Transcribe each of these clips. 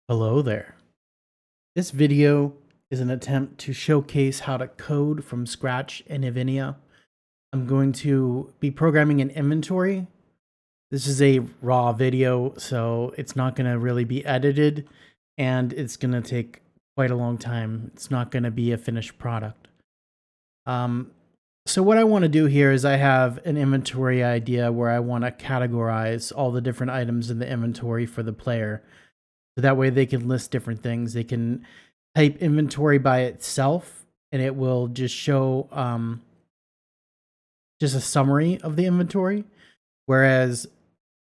Hello there. This video is an attempt to showcase how to code from scratch in Evennia. I'm going to be programming an inventory. This is a raw video, so it's not going to really be edited, and it's going to take quite a long time. It's not going to be a finished product. So what I want to do here is I have an inventory idea where I want to categorize all the different items in the inventory for the player. So that way they can list different things. They can type inventory by itself and it will just show just a summary of the inventory. Whereas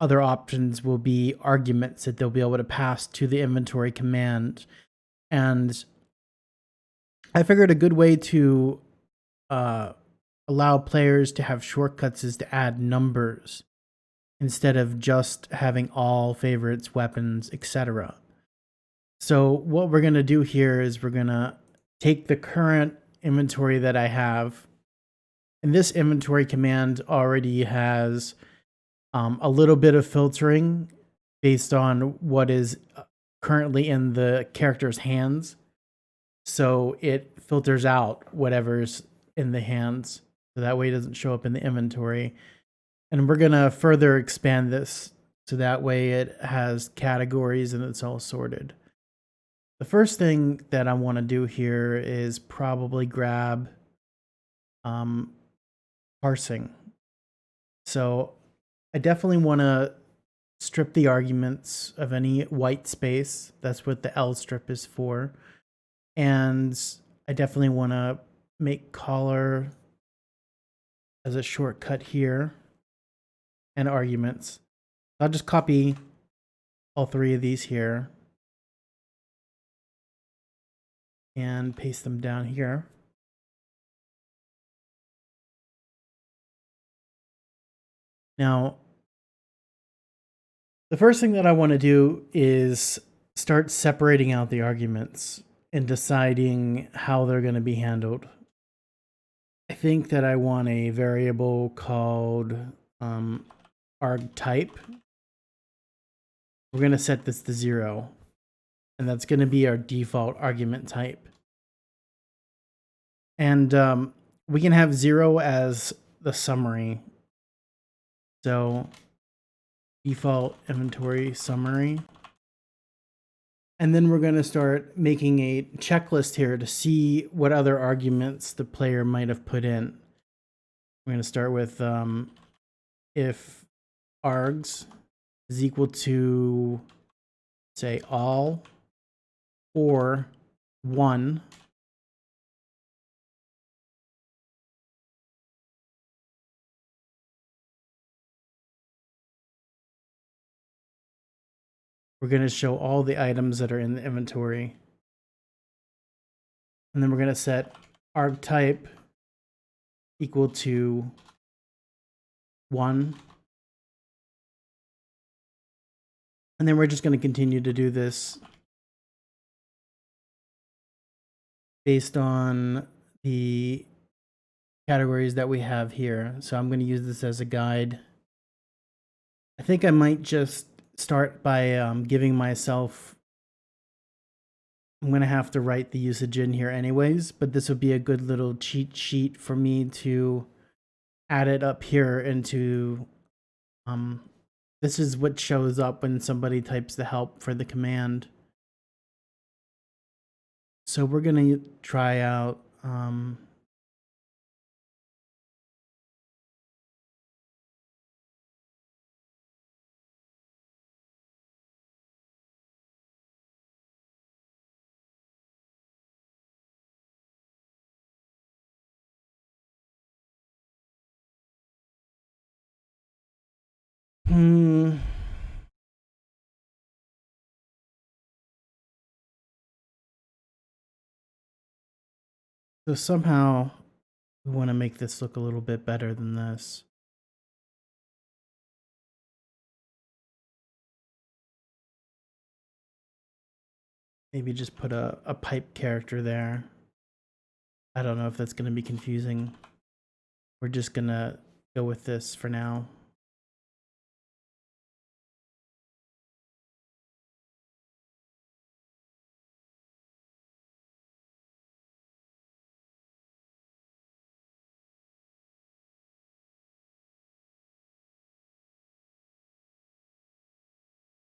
other options will be arguments that they'll be able to pass to the inventory command. And I figured a good way to allow players to have shortcuts is to add numbers instead of just having all favorites, weapons, etc. So what we're going to do here is we're going to take the current inventory that I have, and this inventory command already has a little bit of filtering based on what is currently in the character's hands. So it filters out whatever's in the hands, so that way it doesn't show up in the inventory. And we're going to further expand this so that way it has categories and it's all sorted. The first thing that I want to do here is probably grab parsing. So I definitely want to strip the arguments of any white space. That's what the L strip is for. And I definitely want to make color as a shortcut here and arguments. I'll just copy all three of these here and paste them down here. Now, the first thing that I want to do is start separating out the arguments and deciding how they're going to be handled. I think that I want a variable called argtype. We're going to set this to 0, and that's going to be our default argument type. And we can have 0 as the summary. So default inventory summary. And then we're going to start making a checklist here to see what other arguments the player might have put in. We're going to start with if args is equal to, say, all or 1. We're going to show all the items that are in the inventory. And then we're going to set argtype equal to 1. And then we're just going to continue to do this based on the categories that we have here. So I'm going to use this as a guide. I think I might just start by giving myself, I'm going to have to write the usage in here anyways, but this would be a good little cheat sheet for me to add it up here into, this is what shows up when somebody types the help for the command. So we're going to try out so somehow we want to make this look a little bit better than this. Maybe just put a pipe character there. I don't know if that's going to be confusing. We're just going to go with this for now.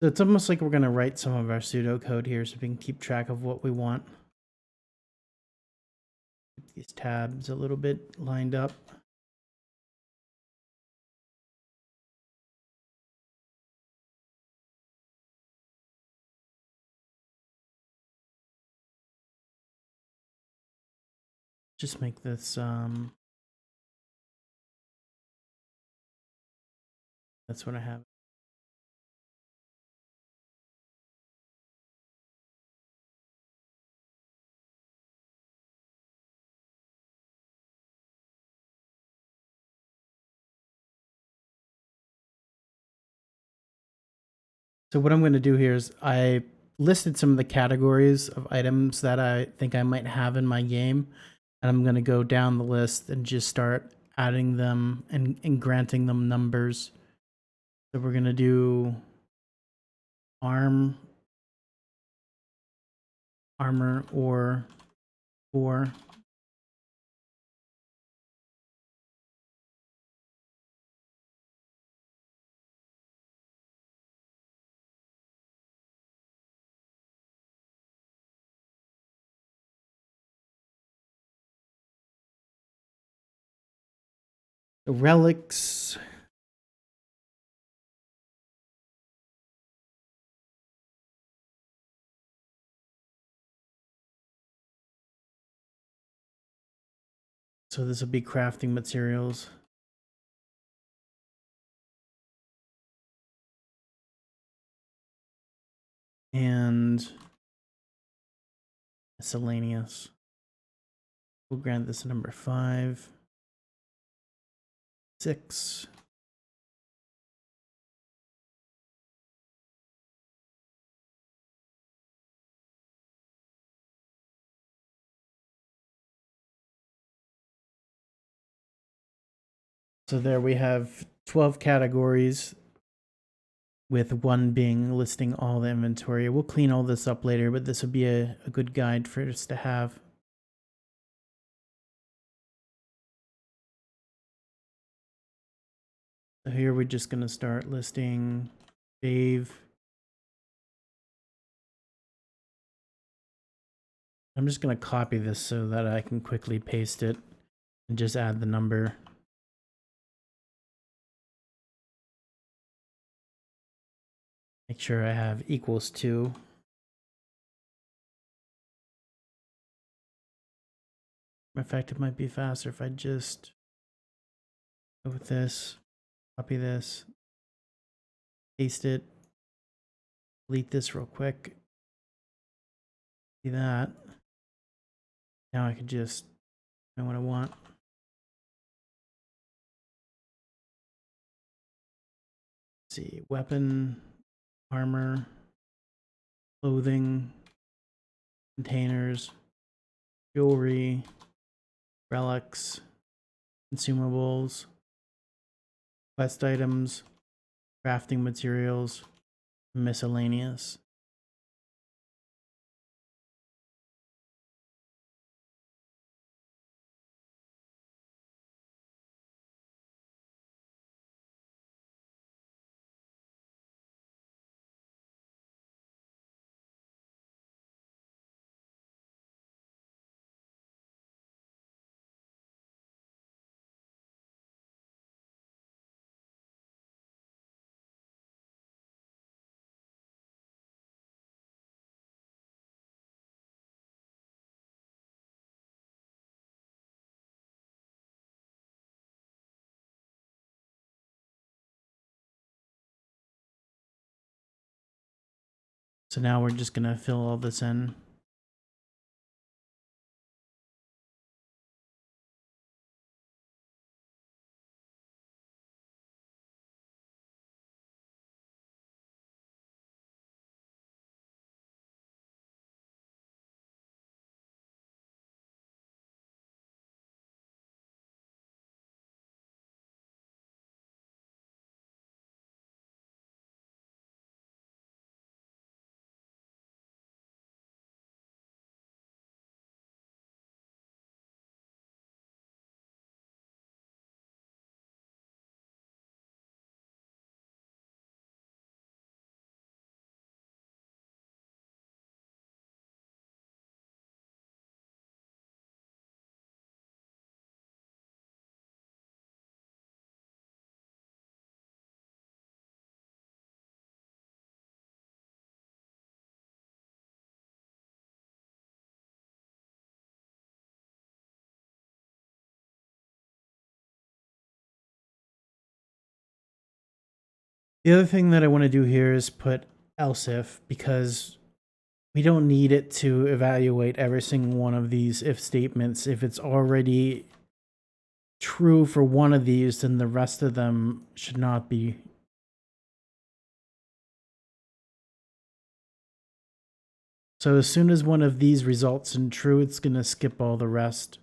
So it's almost like we're going to write some of our pseudocode here so we can keep track of what we want. Keep these tabs a little bit lined up. Just make this, that's what I have. So what I'm going to do here is I listed some of the categories of items that I think I might have in my game. And I'm going to go down the list and just start adding them and granting them numbers. So we're going to do armor or 4. The relics. So this will be crafting materials. And miscellaneous. We'll grant this number 5. 6. So there we have 12 categories, with 1 being listing all the inventory. We'll clean all this up later, but this would be a good guide for us to have. So here we're just going to start listing Dave. I'm just going to copy this so that I can quickly paste it and just add the number. Make sure I have equals 2. In fact, it might be faster if I just go with this, copy this, paste it, delete this real quick. See that. Now I can just know what I want. Let's see, weapon, armor, clothing, containers, jewelry, relics, consumables, quest items, crafting materials, miscellaneous. So now we're just going to fill all this in. The other thing that I want to do here is put else if, because we don't need it to evaluate every single one of these if statements. If it's already true for one of these, then the rest of them should not be. So as soon as one of these results in true, it's going to skip all the rest.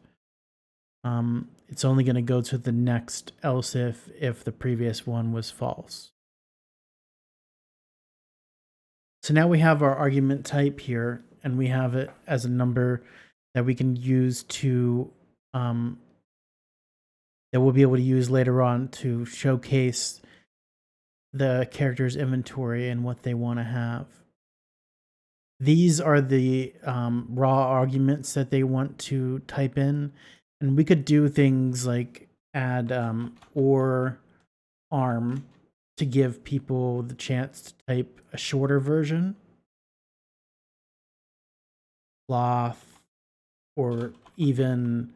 It's only going to go to the next else if the previous one was false. So now we have our argument type here, and we have it as a number that we can use to, that we'll be able to use later on to showcase the character's inventory and what they want to have. These are the raw arguments that they want to type in. And we could do things like add or arm to give people the chance to type a shorter version. Cloth, or even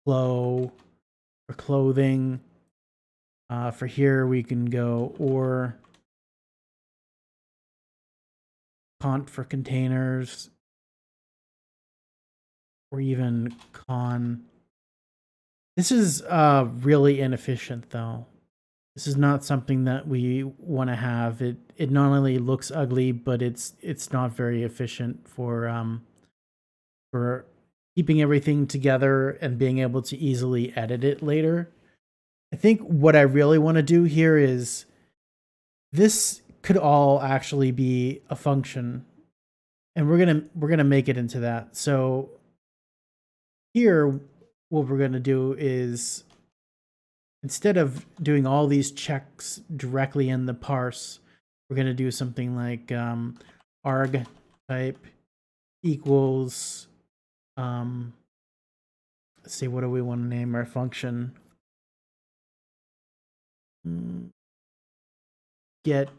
flow or clothing. For here, we can go or cont for containers, or even con. This is really inefficient, though. This is not something that we want to have. It not only looks ugly, but it's not very efficient for keeping everything together and being able to easily edit it later. I think what I really want to do here is this could all actually be a function, and we're gonna make it into that. So here, what we're gonna do is, instead of doing all these checks directly in the parse, we're going to do something like arg type equals, let's see, what do we want to name our function? Get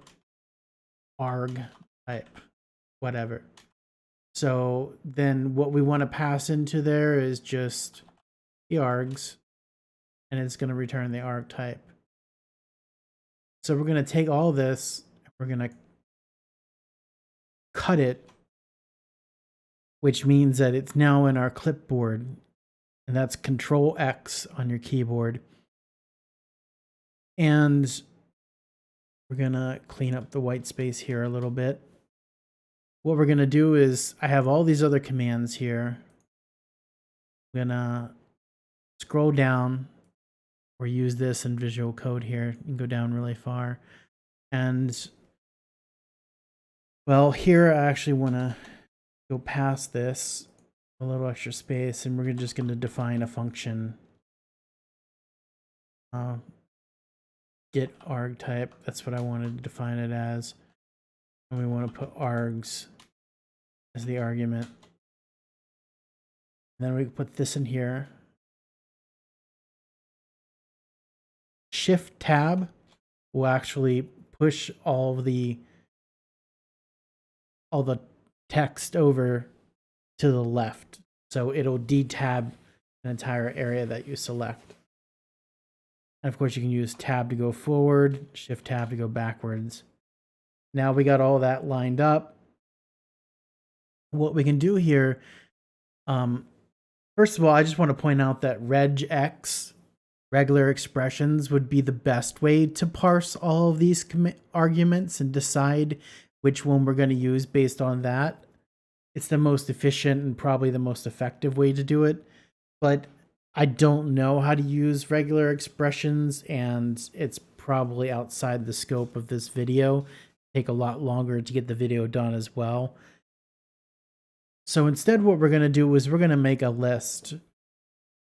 arg type, whatever. So then what we want to pass into there is just the args, and it's going to return the arg type. So we're going to take all this, we're going to cut it, which means that it's now in our clipboard, and that's Control X on your keyboard. And we're going to clean up the white space here a little bit. What we're going to do is, I have all these other commands here. I'm going to scroll down, or use this in Visual Code here. You can go down really far. And, well, here I actually want to go past this, a little extra space, and we're just going to define a function. Get arg type, that's what I wanted to define it as. And we want to put args as the argument. And then we can put this in here. Shift tab will actually push all the text over to the left. So it'll detab an entire area that you select. And of course, you can use tab to go forward, shift tab to go backwards. Now we got all that lined up. What we can do here, first of all, I just want to point out that regex, regular expressions, would be the best way to parse all of these arguments and decide which one we're going to use based on that. It's the most efficient and probably the most effective way to do it. But I don't know how to use regular expressions, and it's probably outside the scope of this video. Take a lot longer to get the video done as well. So instead, what we're going to do is we're going to make a list of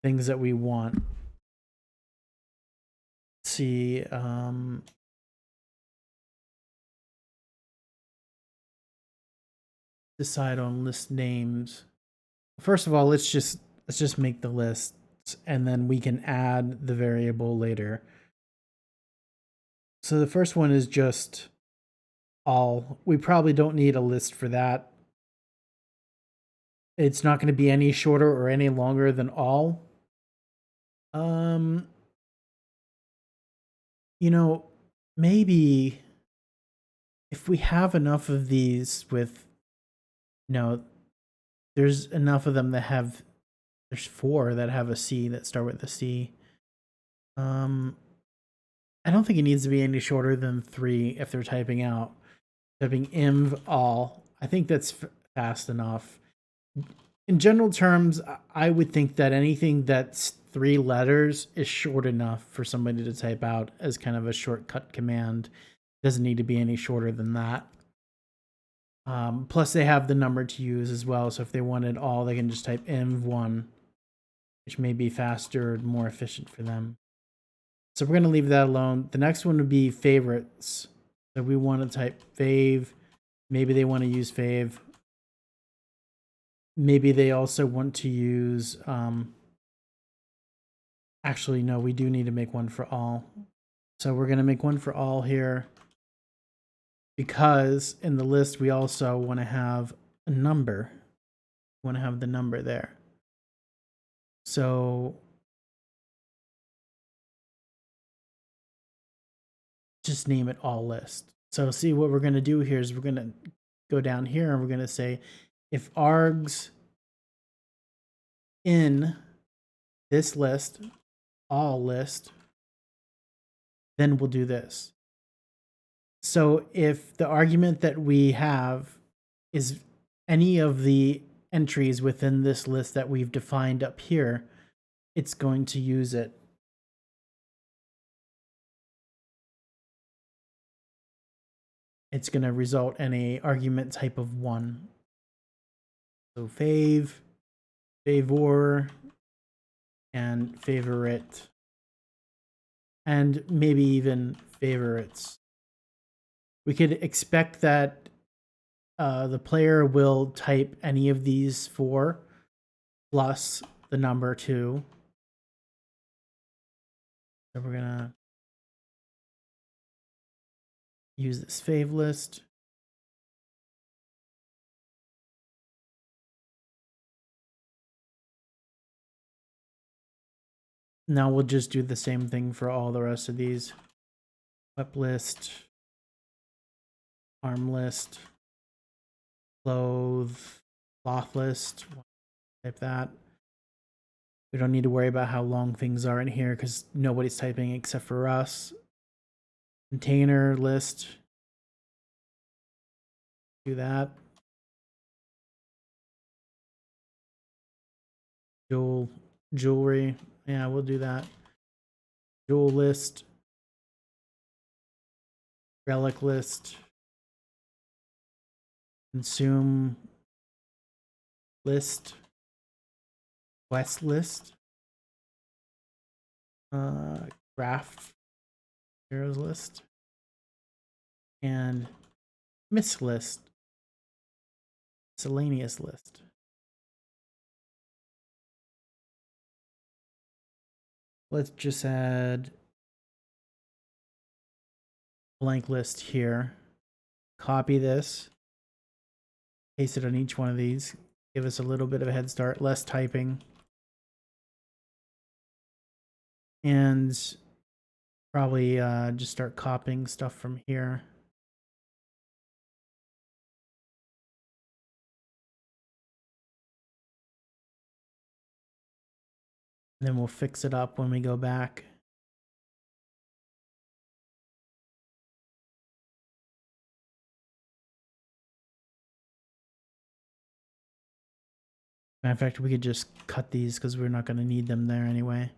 things that we want. Let's see, decide on list names. First of all, let's just make the list, and then we can add the variable later. So the first one is just all. We probably don't need a list for that. It's not going to be any shorter or any longer than all. You know, maybe if we have enough of these with, there's enough of them that have, there's 4 that have a C, that start with a C. I don't think it needs to be any shorter than 3 if they're typing inv all. I think that's fast enough. In general terms, I would think that anything that's 3 letters is short enough for somebody to type out as kind of a shortcut command. Doesn't need to be any shorter than that. Plus, they have the number to use as well. So if they wanted all, they can just type inv1, which may be faster and more efficient for them. So we're going to leave that alone. The next one would be favorites. So we want to type fave. Maybe they want to use fave. Maybe they also want to use, actually, no, we do need to make one for all. So we're going to make one for all here, because in the list, we also want to have a number. We want to have the number there. So just name it all list. So see, what we're going to do here is we're going to go down here and we're going to say, if args in this list, all list, then we'll do this. So if the argument that we have is any of the entries within this list that we've defined up here, it's going to use it. It's going to result in a argument type of 1. So fave, favor, and favorite, and maybe even favorites. We could expect that the player will type any of these 4 plus the number 2. So we're gonna use this fave list. Now we'll just do the same thing for all the rest of these. Web list, arm list, cloth list, type that. We don't need to worry about how long things are in here because nobody's typing except for us. Container list, do that. Jewelry, yeah, we'll do that. Jewel list, relic list, consume list, quest list, craft heroes list, and miss list, miscellaneous list. Let's just add blank list here. Copy this, paste it on each one of these. Give us a little bit of a head start, less typing. And probably just start copying stuff from here. And then we'll fix it up when we go back. Matter of fact, we could just cut these because we're not going to need them there anyway.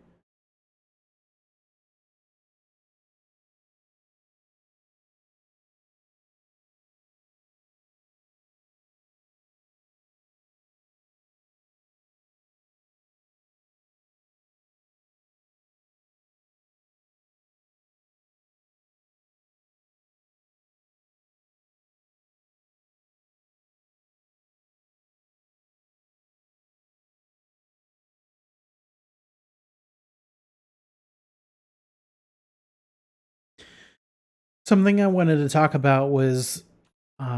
Something I wanted to talk about was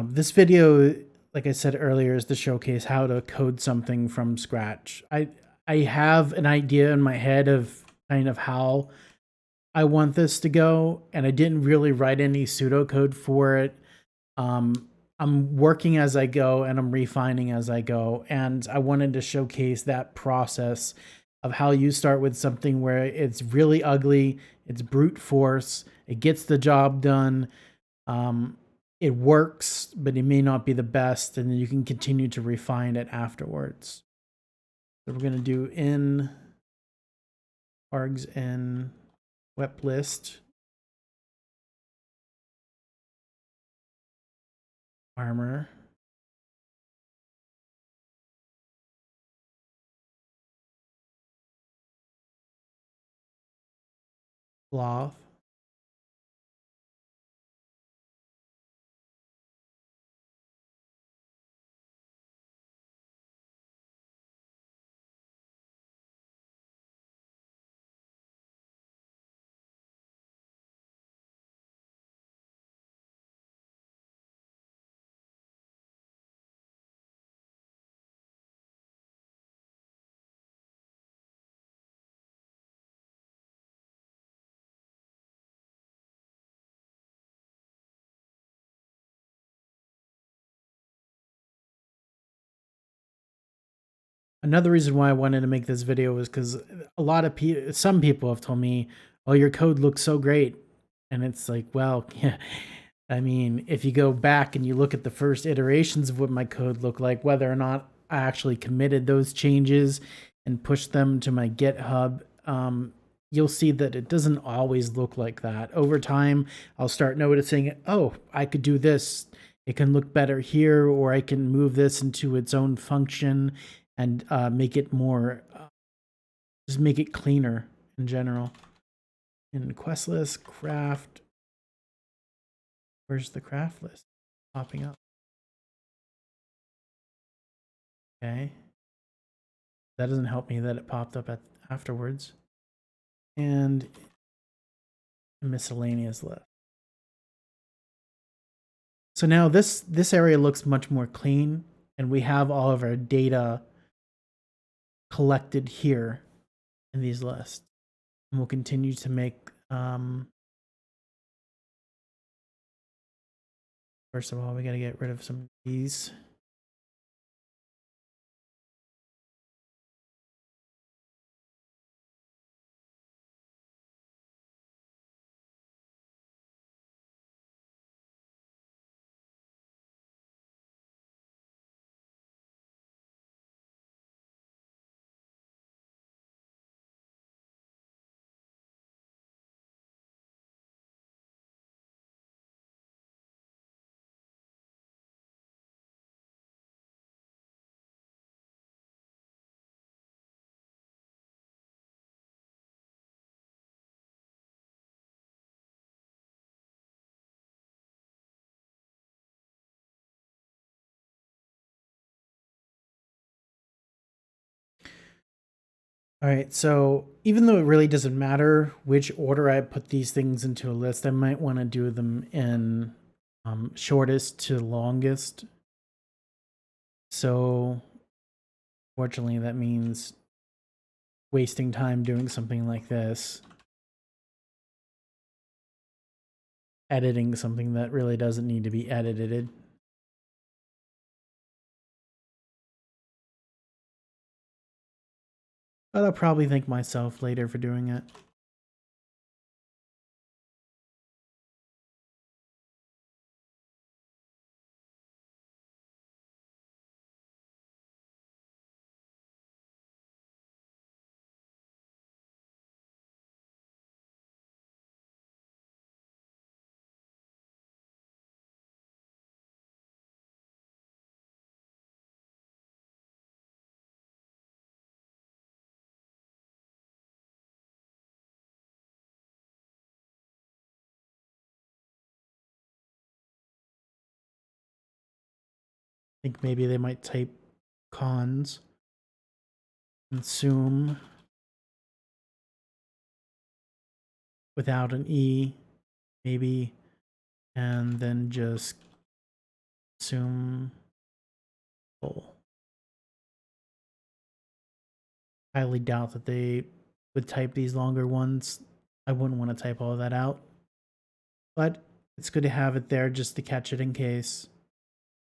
this video, like I said earlier, is to showcase how to code something from scratch. I have an idea in my head of kind of how I want this to go, and I didn't really write any pseudocode for it. I'm working as I go and I'm refining as I go. And I wanted to showcase that process of how you start with something where it's really ugly, it's brute force, it gets the job done, um, it works, but it may not be the best, and then you can continue to refine it afterwards. So we're going to do in args in wep list armor cloth. Another reason why I wanted to make this video was because a lot of people, some people have told me, "Oh, your code looks so great," and it's like, well, yeah. I mean, if you go back and you look at the first iterations of what my code looked like, whether or not I actually committed those changes and pushed them to my GitHub, you'll see that it doesn't always look like that. Over time, I'll start noticing, oh, I could do this. It can look better here, or I can move this into its own function and make it more, just make it cleaner in general. In quest list, craft, where's the craft list popping up? Okay. That doesn't help me that it popped up afterwards. And miscellaneous list. So now this area looks much more clean, and we have all of our data collected here in these lists. And we'll continue to make, first of all, we got to get rid of some of these. All right, so even though it really doesn't matter which order I put these things into a list, I might want to do them in shortest to longest. So fortunately, that means wasting time doing something like this, editing something that really doesn't need to be edited. But I'll probably thank myself later for doing it. I think maybe they might type cons, consume without an E, maybe, and then just consume full. Highly doubt that they would type these longer ones. I wouldn't want to type all that out, but it's good to have it there just to catch it in case.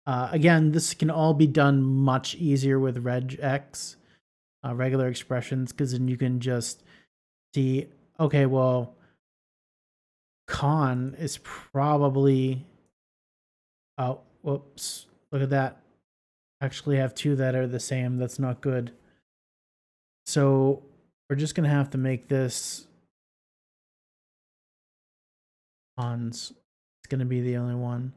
Again, this can all be done much easier with regex, regular expressions, because then you can just see, okay, well, con is probably, oh, whoops, look at that. Actually have two that are the same. That's not good. So we're just going to have to make this cons. It's going to be the only one.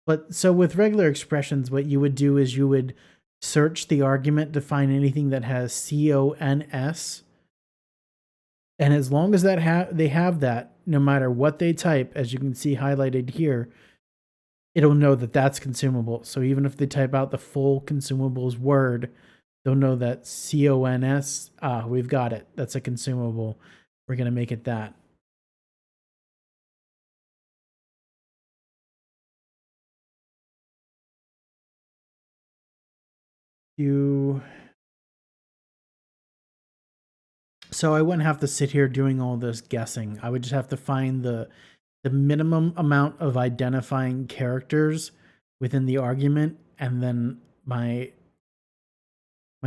But so with regular expressions, what you would do is you would search the argument to find anything that has CONS. And as long as they have that, no matter what they type, as you can see highlighted here, it'll know that that's consumable. So even if they type out the full consumables word, they'll know that CONS, we've got it. That's a consumable. We're going to make it that. So I wouldn't have to sit here doing all this guessing. I would just have to find the minimum amount of identifying characters within the argument, and then my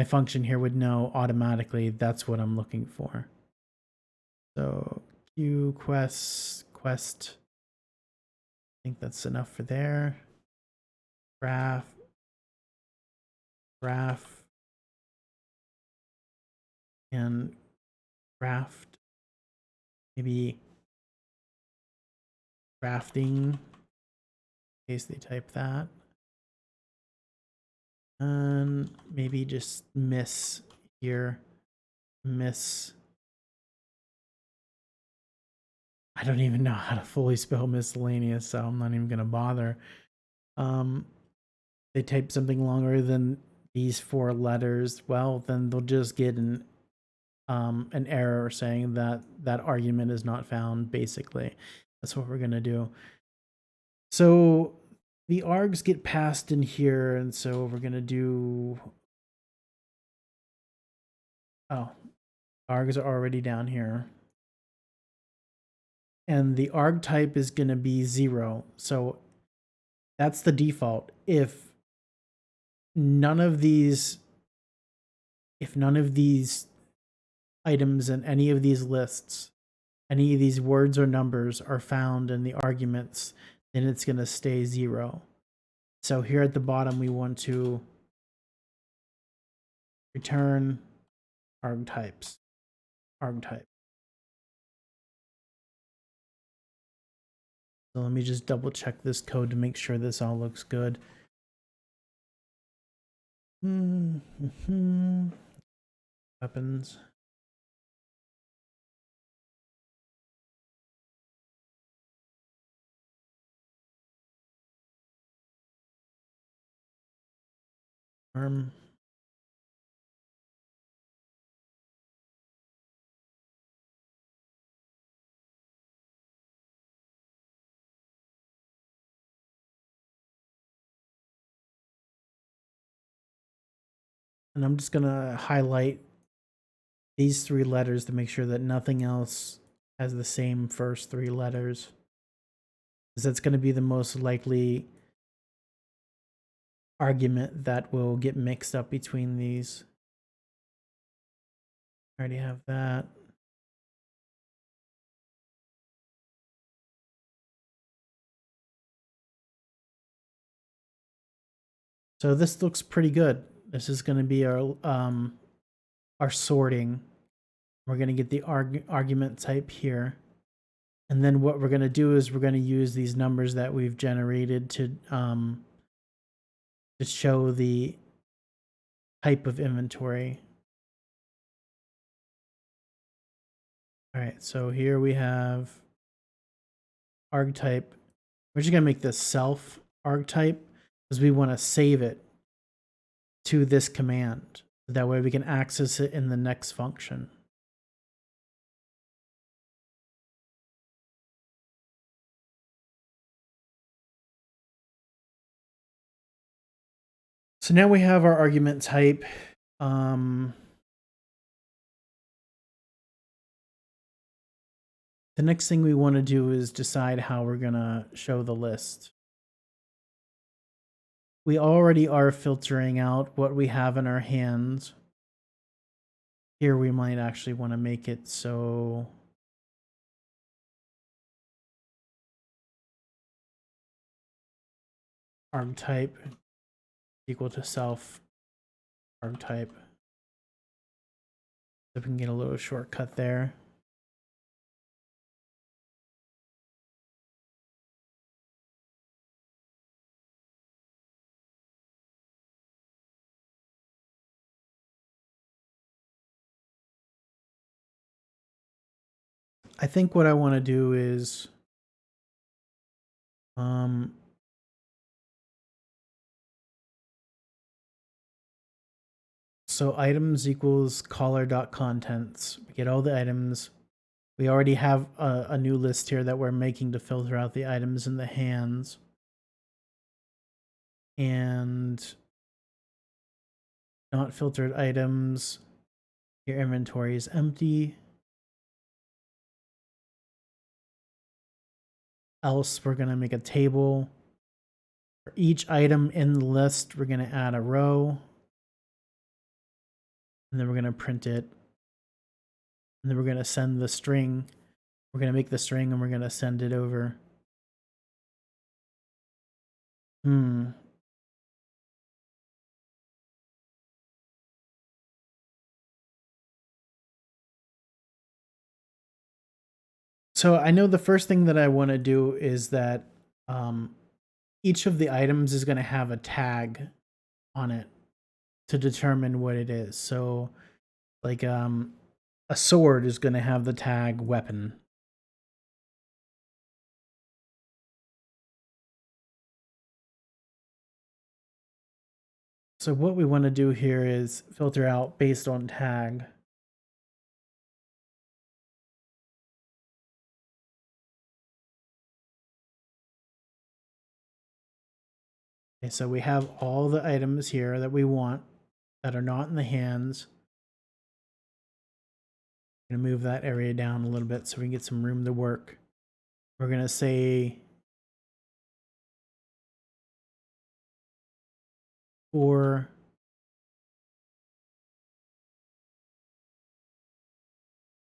function here would know automatically that's what I'm looking for. So Q quest. I think that's enough for there. Graph, and craft. Maybe crafting, in case they type that. And maybe just miss here. Miss. I don't even know how to fully spell miscellaneous, so I'm not even going to bother. They type something longer than these 4 letters. Well, then they'll just get an error saying that that argument is not found, basically. That's what we're going to do. So the args get passed in here, and so we're going to do... Oh, args are already down here. And the arg type is going to be 0. So that's the default. If none of these items in any of these lists, any of these words or numbers are found in the arguments, then it's going to stay 0. So here at the bottom, we want to return arg type. So let me just double check this code to make sure this all looks good. Weapons. Arm. And I'm just going to highlight these 3 letters to make sure that nothing else has the same first 3 letters. Because that's going to be the most likely argument that will get mixed up between these. I already have that. So this looks pretty good. This is going to be our sorting. We're going to get the argument type here. And then what we're going to do is we're going to use these numbers that we've generated to show the type of inventory. All right, so here we have argtype. We're just going to make this self argtype because we want to save it to this command. That way we can access it in the next function. So now we have our argument type. The next thing we want to do is decide how we're going to show the list. We already are filtering out what we have in our hands. Here we might actually want to make it so archetype equal to self archetype. So we can get a little shortcut there. I think what I want to do is so items equals collar.contents. We get all the items. We already have a new list here that we're making to filter out the items in the hands. And not filtered items. Your inventory is empty. Else, we're going to make a table. For each item in the list, we're going to add a row. And then we're going to print it. And then we're going to send the string. We're going to make the string and we're going to send it over. So I know the first thing that I want to do is that each of the items is going to have a tag on it to determine what it is. So like a sword is going to have the tag weapon. So what we want to do here is filter out based on tag. Okay, so we have all the items here that we want that are not in the hands. I'm going to move that area down a little bit so we can get some room to work. We're going to say for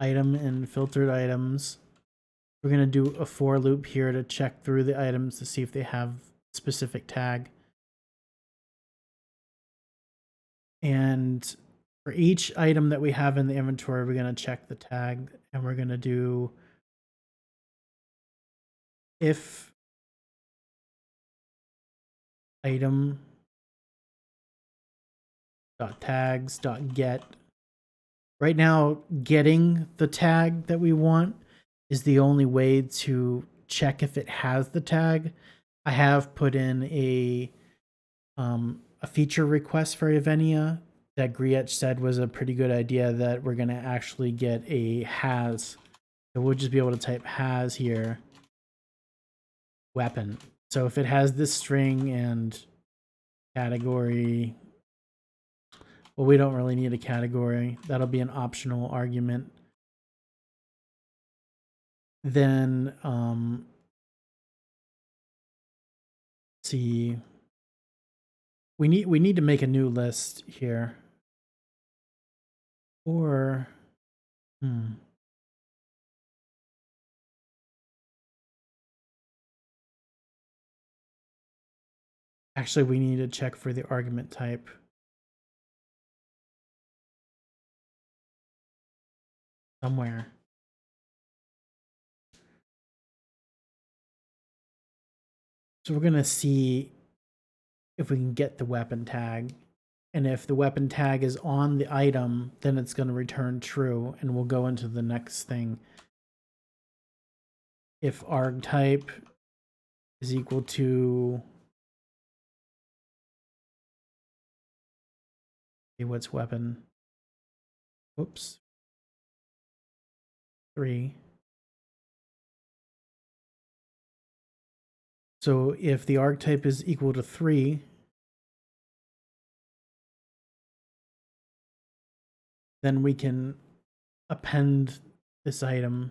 item and filtered items. We're going to do a for loop here to check through the items to see if they have specific tag. And for each item that we have in the inventory, we're going to check the tag and we're going to do if item dot tags dot get. Right now, getting the tag that we want is the only way to check if it has the tag. I have put in a feature request for Evennia that Griech said was a pretty good idea, that we're going to actually get a has. So we'll just be able to type has here, weapon. So if it has this string and category, well, we don't really need a category. That'll be an optional argument. Then, see, we need to make a new list here. Or, actually, we need to check for the argument type. Somewhere. So we're going to see if we can get the weapon tag. And if the weapon tag is on the item, then it's going to return true, and we'll go into the next thing. If arg type is equal to, okay, what's weapon? Whoops. 3. So if the arg type is equal to 3, then we can append this item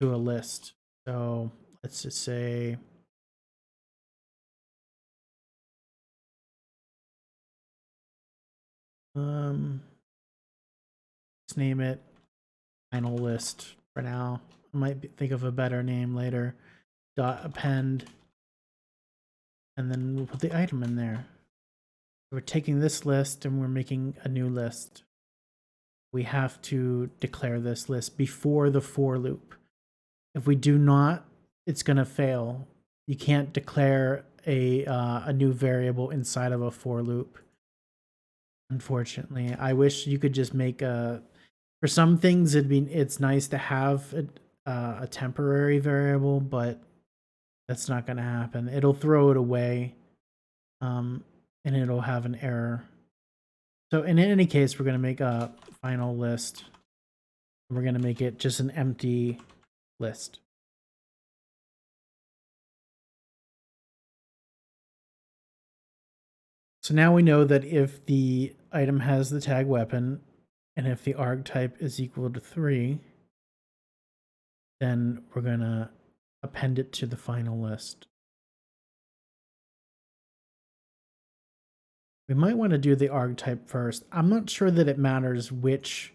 to a list. So let's just say let's name it final list for now. I might think of a better name later. Dot append, and then we'll put the item in there. We're taking this list and we're making a new list. We have to declare this list before the for loop. If we do not, it's going to fail. You can't declare a new variable inside of a for loop. Unfortunately, I wish you could just make a. For some things, it's nice to have a temporary variable, but that's not going to happen. It'll throw it away, and it'll have an error. So in any case, we're going to make a final list. We're going to make it just an empty list. So now we know that if the item has the tag weapon, and if the archetype is equal to 3, then we're going to append it to the final list. We might want to do the archetype first. I'm not sure that it matters which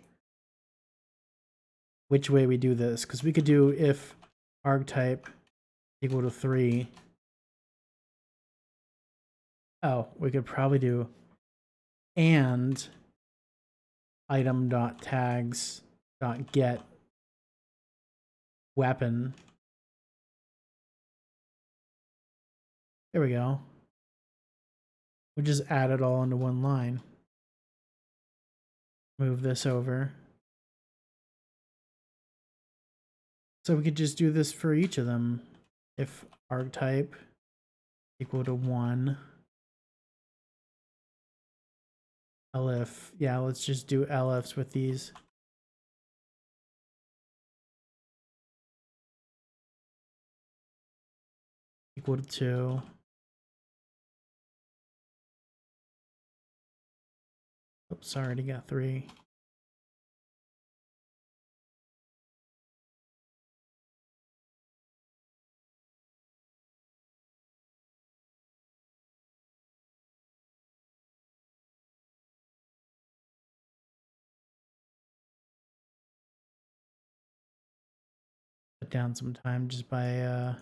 way we do this, because we could do if archetype equal to 3. Oh, we could probably do and item.tags.get weapon. There we go. We just add it all into one line. Move this over. So we could just do this for each of them. If archetype equal to 1. elif. Yeah, let's just do elifs with these. Equal to 2. Oops, sorry, already got 3. Put down some time just by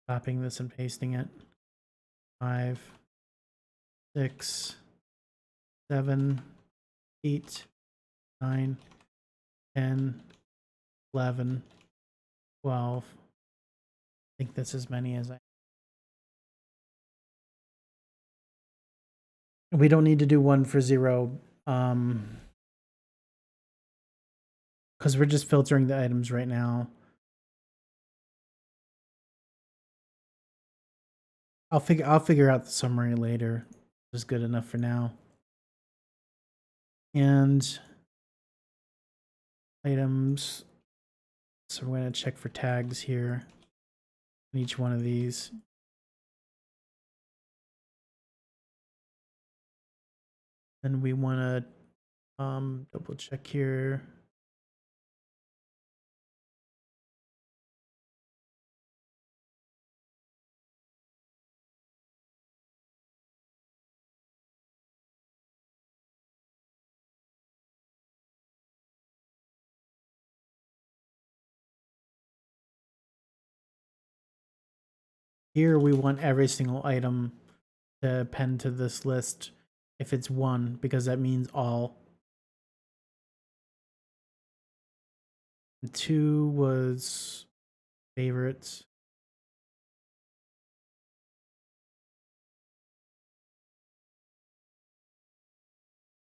copying this and pasting it. 5, 6, 7, 8, 9, 10, 11, 12. I think that's as many as I. We don't need to do one for 0, because we're just filtering the items right now. I'll figure out the summary later. It's good enough for now. And items. So we're going to check for tags here in each one of these. Then we want to double check here. Here we want every single item to append to this list if it's 1, because that means all. 2 was favorites.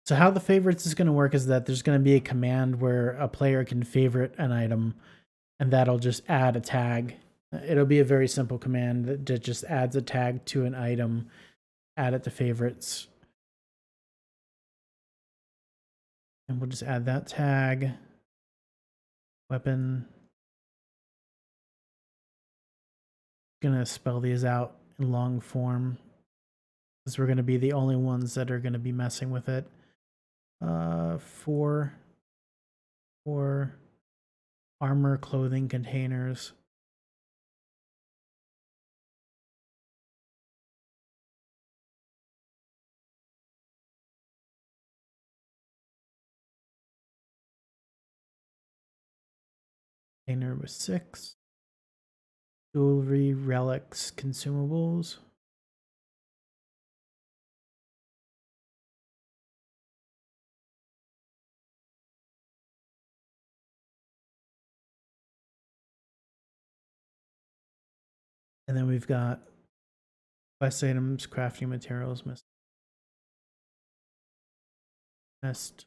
So how the favorites is going to work is that there's going to be a command where a player can favorite an item, and that'll just add a tag. It'll be a very simple command that just adds a tag to an item, add it to favorites. And we'll just add that tag. Weapon. Gonna spell these out in long form, because we're gonna be the only ones that are gonna be messing with it. 4. or armor clothing containers. Container with 6. Jewelry, relics, consumables. And then we've got quest items, crafting materials, nest,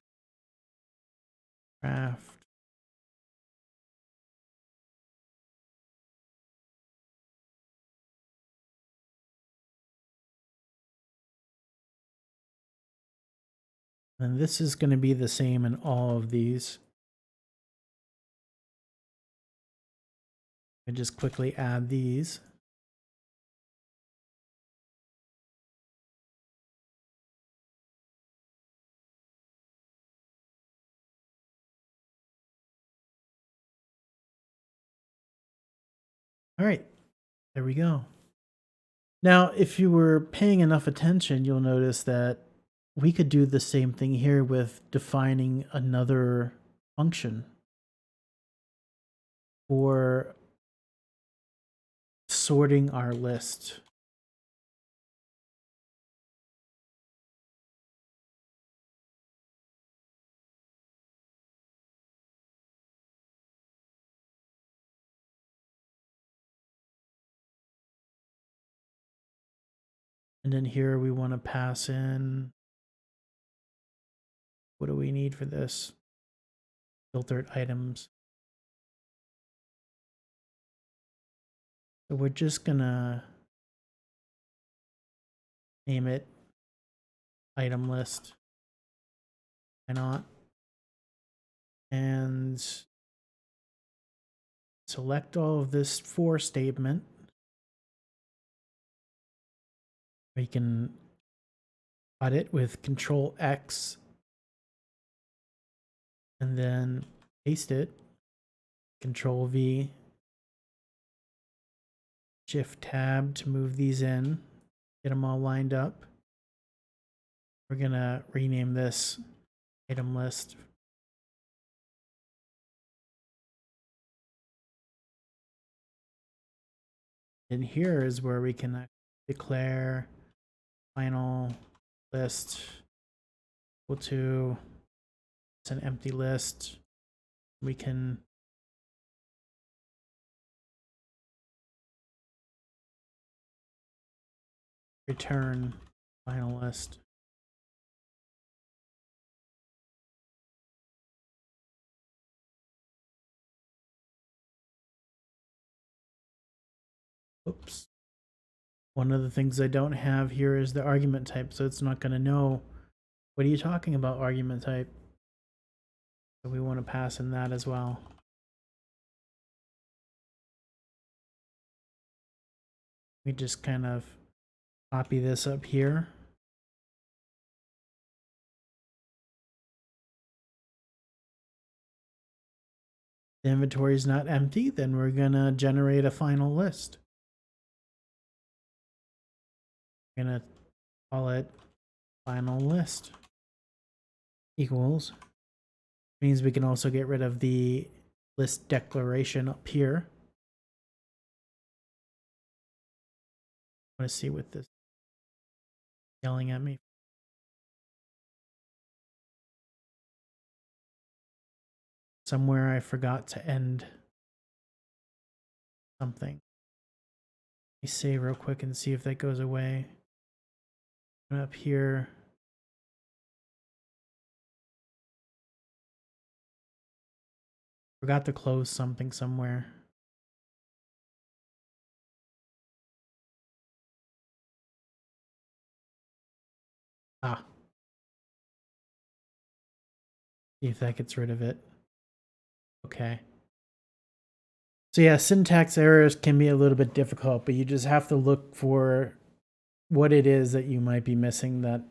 craft. And this is going to be the same in all of these. I just quickly add these. All right, there we go. Now, if you were paying enough attention, you'll notice that we could do the same thing here with defining another function for sorting our list. And then here we want to pass in, what do we need for this? Filtered items. So we're just gonna name it item list. Why not? And select all of this for statement. We can cut it with Control X and then paste it. Control V, Shift Tab to move these in, get them all lined up. We're gonna rename this item list. And here is where we can declare final list equal to, it's an empty list. We can return final list. Oops. One of the things I don't have here is the argument type, so it's not going to know what are you talking about argument type. So we want to pass in that as well. We just kind of copy this up here. The inventory is not empty, then we're going to generate a final list. We're going to call it final list equals. Means we can also get rid of the list declaration up here. I want to see what this is yelling at me. Somewhere I forgot to end something. Let me save real quick and see if that goes away. And up here. Forgot to close something somewhere. Ah. See if that gets rid of it. Okay. So yeah, syntax errors can be a little bit difficult, but you just have to look for what it is that you might be missing that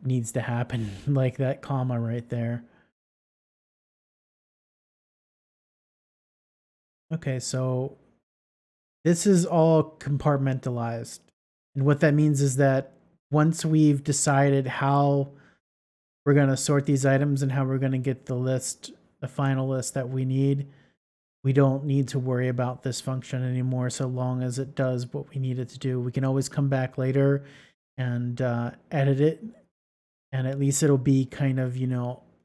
needs to happen, like that comma right there. Okay, so this is all compartmentalized. And what that means is that once we've decided how we're going to sort these items and how we're going to get the list, the final list that we need, we don't need to worry about this function anymore so long as it does what we need it to do. We can always come back later and edit it, and at least it'll be kind of,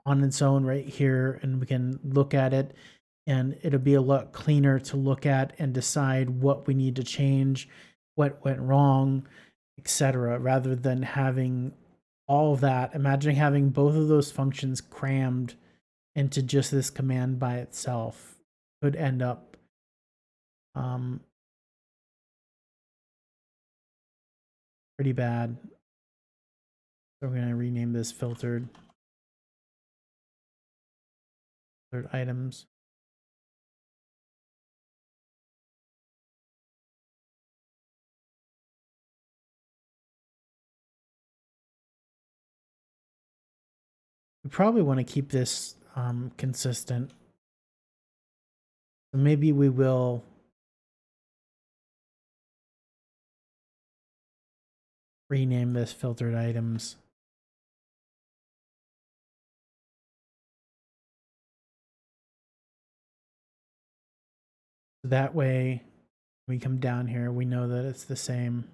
on its own right here, and we can look at it, and it'll be a lot cleaner to look at and decide what we need to change, what went wrong, etc., rather than having all of that. Imagining having both of those functions crammed into just this command by itself could end up um, pretty bad. So we're going to rename this filtered items. We probably want to keep this consistent. So maybe we will rename this filtered items. So that way, when we come down here, we know that it's the same.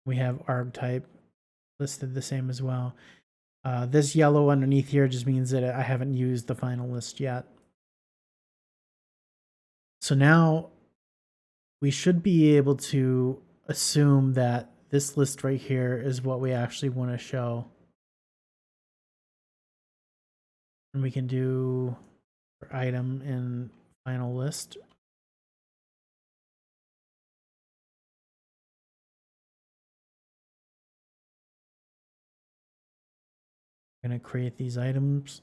We have archetype listed the same as well. This yellow underneath here just means that I haven't used the final list yet. So now we should be able to assume that this list right here is what we actually want to show. And we can do item in final list. I'm going to create these items.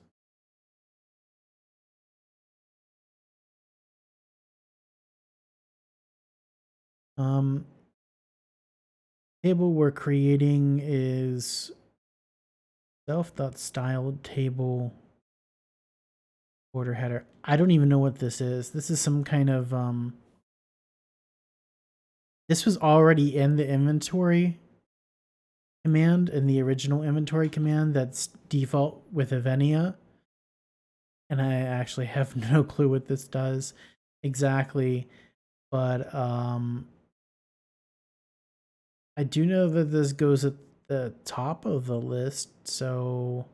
Table we're creating is self.styled table order header. I don't even know what this is. This is some kind of this was already in the inventory command, in the original inventory command that's default with Evennia. And I actually have no clue what this does exactly, but I do know that this goes at the top of the list, so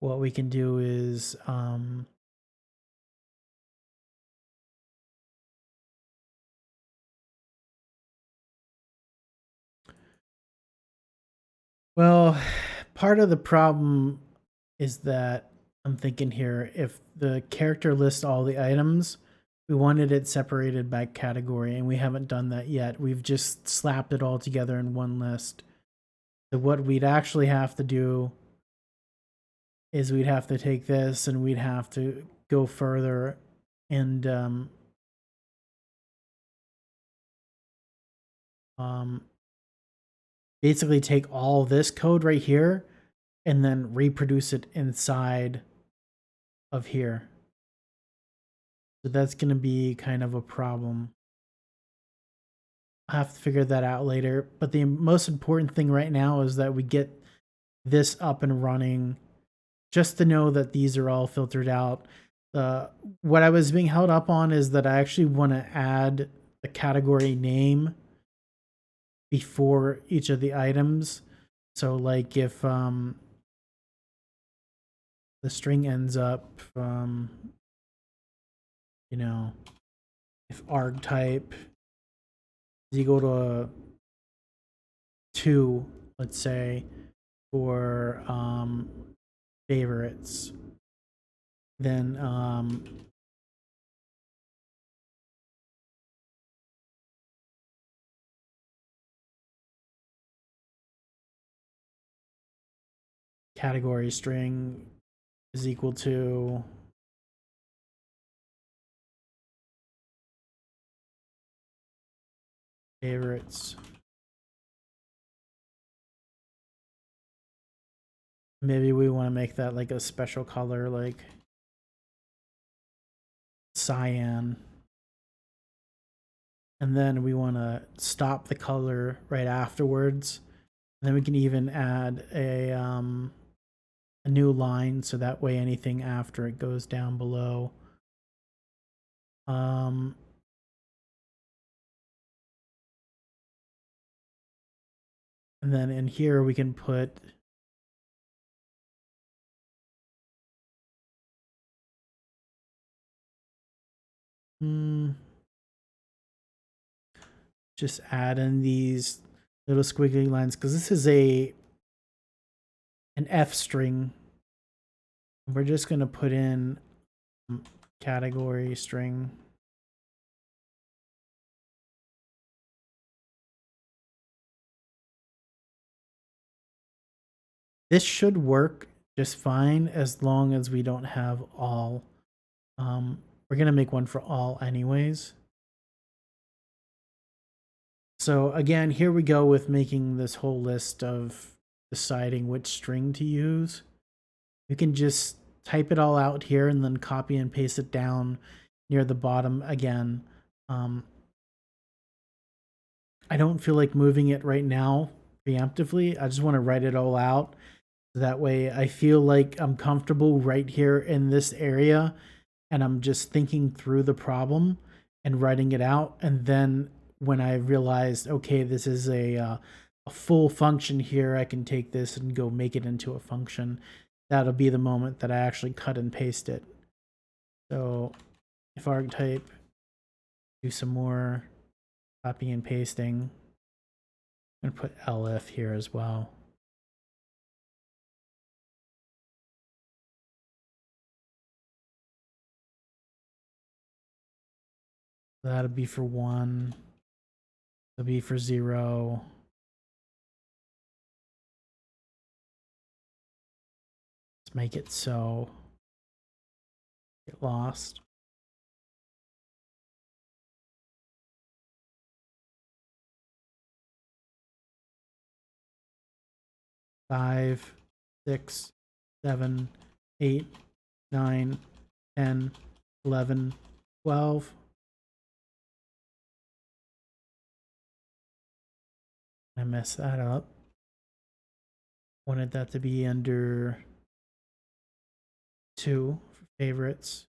what we can do is well, part of the problem is that I'm thinking here, if the character lists all the items, we wanted it separated by category, and we haven't done that yet. We've just slapped it all together in one list. So what we'd actually have to do is we'd have to take this and we'd have to go further and basically take all this code right here and then reproduce it inside of here. So that's going to be kind of a problem. I'll have to figure that out later. But the most important thing right now is that we get this up and running, just to know that these are all filtered out. What I was being held up on is that I actually want to add a category name before each of the items. So like if the string ends up if archetype is equal to 2, let's say, for favorites, then category string is equal to favorites. Maybe we want to make that like a special color, like cyan. And then we want to stop the color right afterwards. And then we can even add a new line so that way anything after it goes down below. And then in here we can put just add in these little squiggly lines because this is an F string. We're just going to put in category string. This should work just fine as long as we don't have all. We're going to make one for all anyways. So again, here we go with making this whole list of deciding which string to use. You can just type it all out here and then copy and paste it down near the bottom again. I don't feel like moving it right now preemptively. I just want to write it all out. That way I feel like I'm comfortable right here in this area and I'm just thinking through the problem and writing it out. And then when I realized, okay, this is a full function here, I can take this and go make it into a function. That'll be the moment that I actually cut and paste it. So if archetype, do some more copy and pasting. I'm going to put LF here as well. That'll be for 1. That'll be for 0. Let's make it so. Get lost. Five, 6, 7, 8, 9, 10, 11, 12. I messed that up. Wanted that to be under 2 for favorites.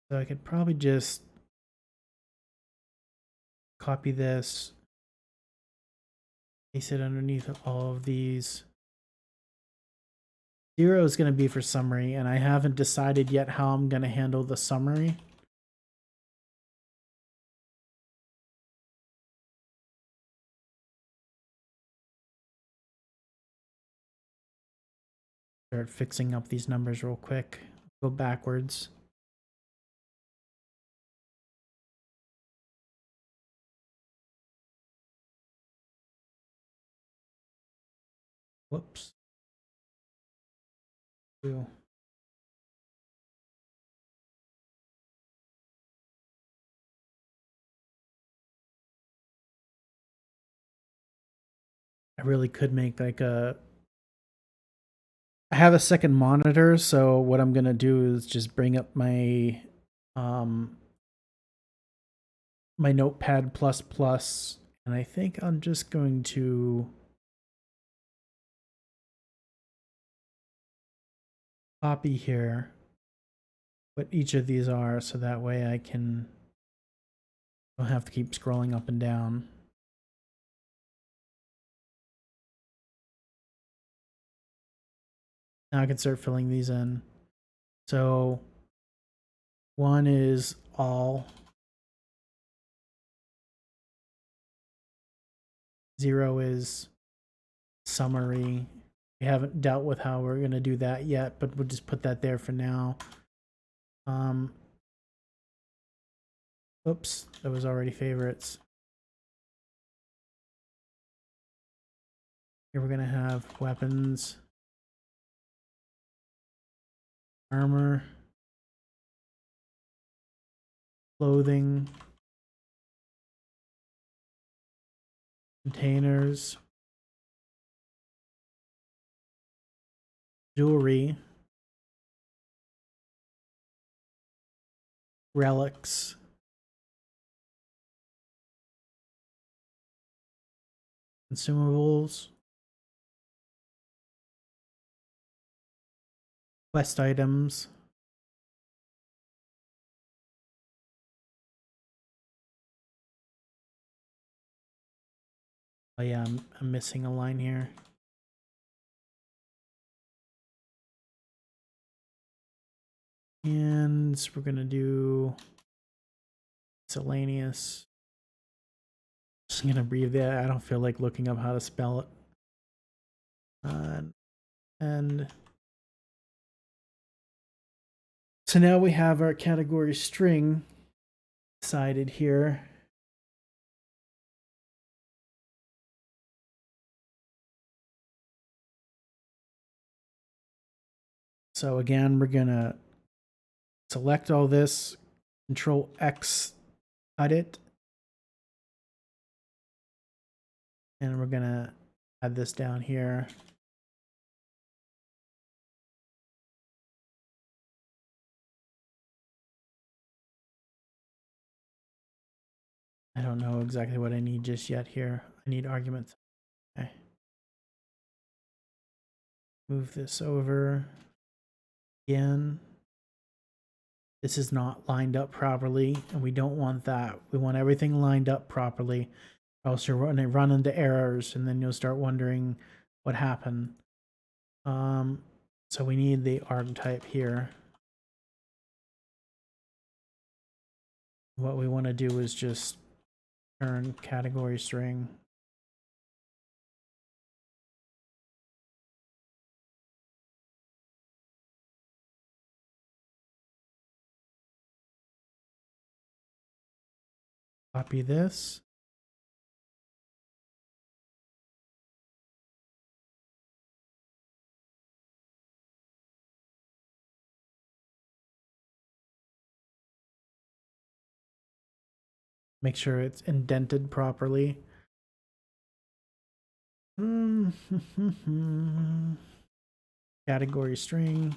So I could probably just copy this, paste it underneath all of these. 0 is going to be for summary, and I haven't decided yet how I'm going to handle the summary. Start fixing up these numbers real quick. Go backwards. Whoops. 2. I really could make like a... I have a second monitor, so what I'm gonna do is just bring up my my Notepad++, and I think I'm just going to copy here what each of these are, so that way I don't have to keep scrolling up and down. Now I can start filling these in. So 1 is all. 0 is summary. We haven't dealt with how we're going to do that yet, but we'll just put that there for now. Oops, that was already favorites. Here we're going to have weapons, armor, clothing, containers, jewelry, relics, consumables, quest items. Oh yeah, I'm missing a line here. And we're gonna do miscellaneous. Just gonna breathe that. I don't feel like looking up how to spell it. And so now we have our category string decided here. So again, we're gonna select all this, Control X, cut it, and we're gonna add this down here. I don't know exactly what I need just yet here. I need arguments. Okay. Move this over again. This is not lined up properly, and we don't want that. We want everything lined up properly, or else you're going to run into errors, and then you'll start wondering what happened. So we need the archetype here. What we want to do is just turn category string. Copy this. Make sure it's indented properly. Category string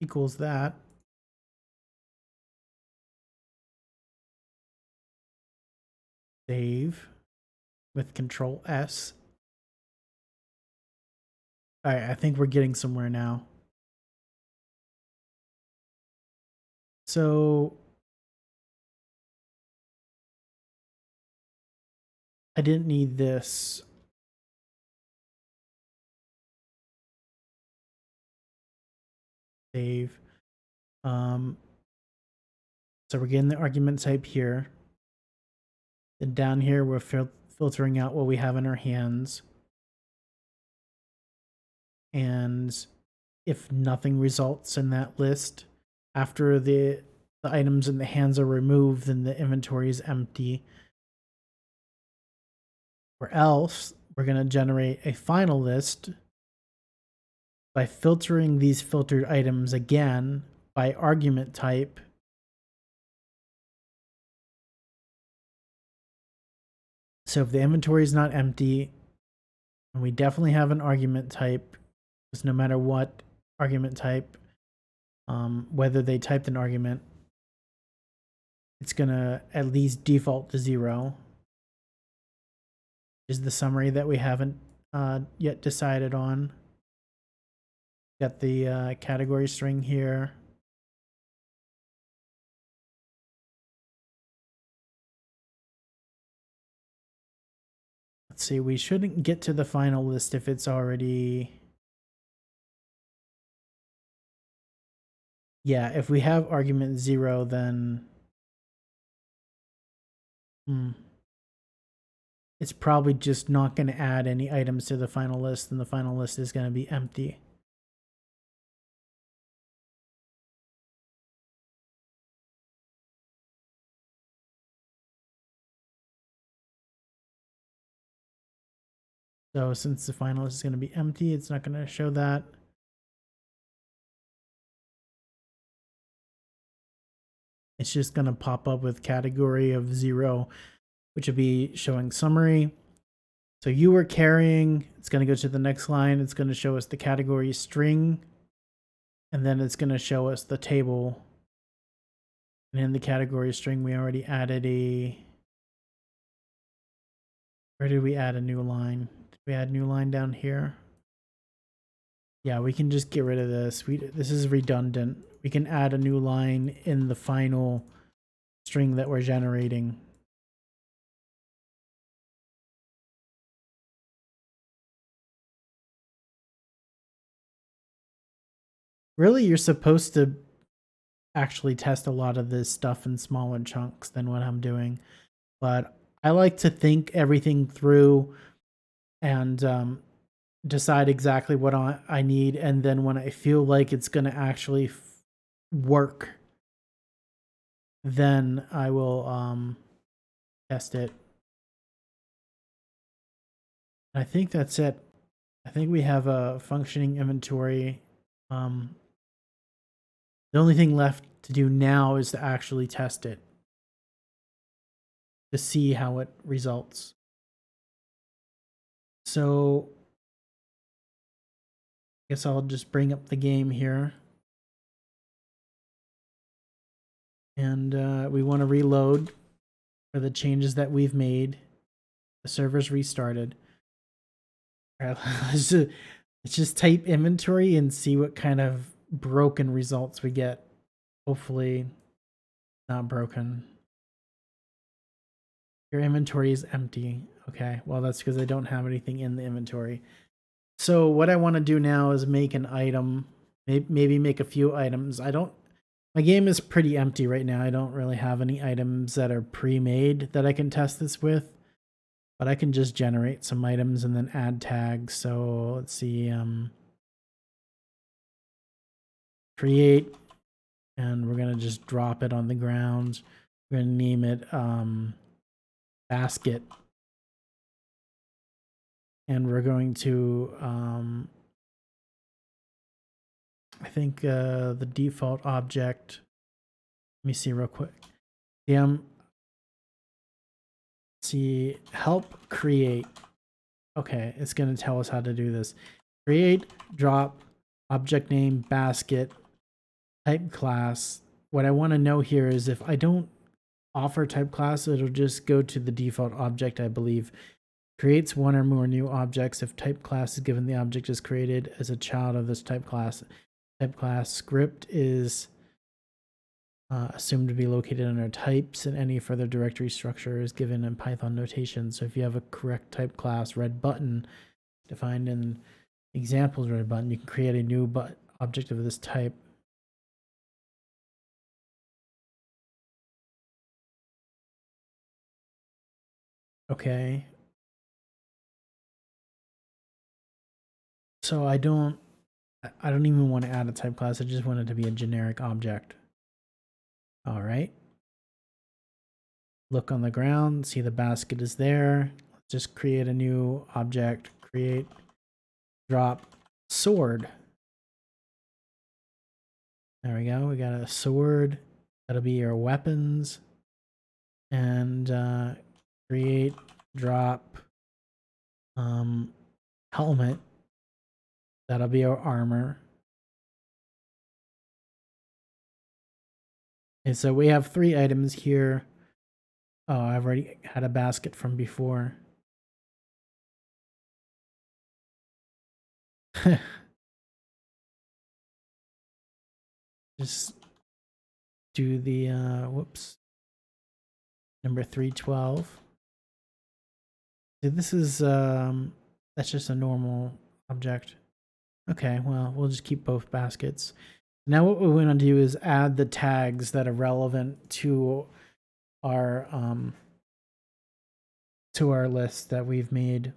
equals that. Save with Control S. All right, I think we're getting somewhere now. So I didn't need this. Save. So we're getting the argument type here. Then down here, we're filtering out what we have in our hands. And if nothing results in that list, after the items in the hands are removed, then the inventory is empty. Or else, we're going to generate a final list by filtering these filtered items again by argument type. So if the inventory is not empty, and we definitely have an argument type, because no matter what argument type, whether they typed an argument, it's gonna at least default to 0. Is the summary that we haven't yet decided on. Got the category string here. Let's see, we shouldn't get to the final list if it's already... Yeah, if we have argument 0, then... It's probably just not going to add any items to the final list, and the final list is going to be empty. So since the final list is going to be empty, it's not going to show that. It's just going to pop up with category of 0, which will be showing summary. So you were carrying, it's going to go to the next line. It's going to show us the category string. and then it's going to show us the table. And in the category string, we already added a. Where did we add a new line? Did we add a new line down here? Yeah, we can just get rid of this. This is redundant. We can add a new line in the final string that we're generating. Really, you're supposed to actually test a lot of this stuff in smaller chunks than what I'm doing. But I like to think everything through and decide exactly what I need. And then when I feel like it's going to actually work, then I will test it. I think that's it. I think we have a functioning inventory. The only thing left to do now is to actually test it to see how it results. So I guess I'll just bring up the game here. And we want to reload for the changes that we've made. The server's restarted. All right, let's just type inventory and see what kind of broken results we get. Hopefully not broken. Your inventory is empty. Okay, well that's because I don't have anything in the inventory. So what I want to do now is make an item, maybe make a few items. My game is pretty empty right now. I don't really have any items that are pre-made that I can test this with, but I can just generate some items and then add tags. So let's see, create, and we're gonna just drop it on the ground. We're gonna name it basket, and we're going to I think the default object. Let me see real quick. See, help create. Okay, it's going to tell us how to do this. Create, drop, object name, basket, type class. What I want to know here is if I don't offer type class, it'll just go to the default object, I believe. Creates one or more new objects if type class is given the object is created as a child of this type class. Type class script is assumed to be located under types, and any further directory structure is given in Python notation. So if you have a correct type class red button defined in examples red button, you can create a new object of this type. Okay. So I don't even want to add a type class. I just want it to be a generic object. All right. Look on the ground, see the basket is there. Let's just create a new object. Create, drop, sword. There we go. We got a sword. That'll be your weapons. And create, drop, helmet. That'll be our armor. And so we have 3 items here. Oh, I've already had a basket from before. Just do the whoops. Number 312. So this is that's just a normal object. Okay, well, we'll just keep both baskets. Now what we want to do is add the tags that are relevant to our list that we've made.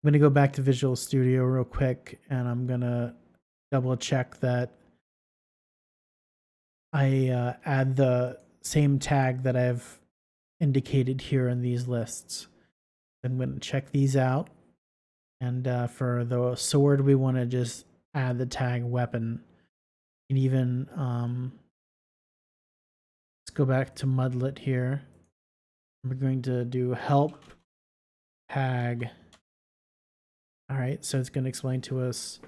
I'm going to go back to Visual Studio real quick, and I'm going to double check that I add the same tag that I've indicated here in these lists. I'm going to check these out. And for the sword, we want to just add the tag weapon. And even, let's go back to Mudlet here. We're going to do help tag All right, so it's going to explain to us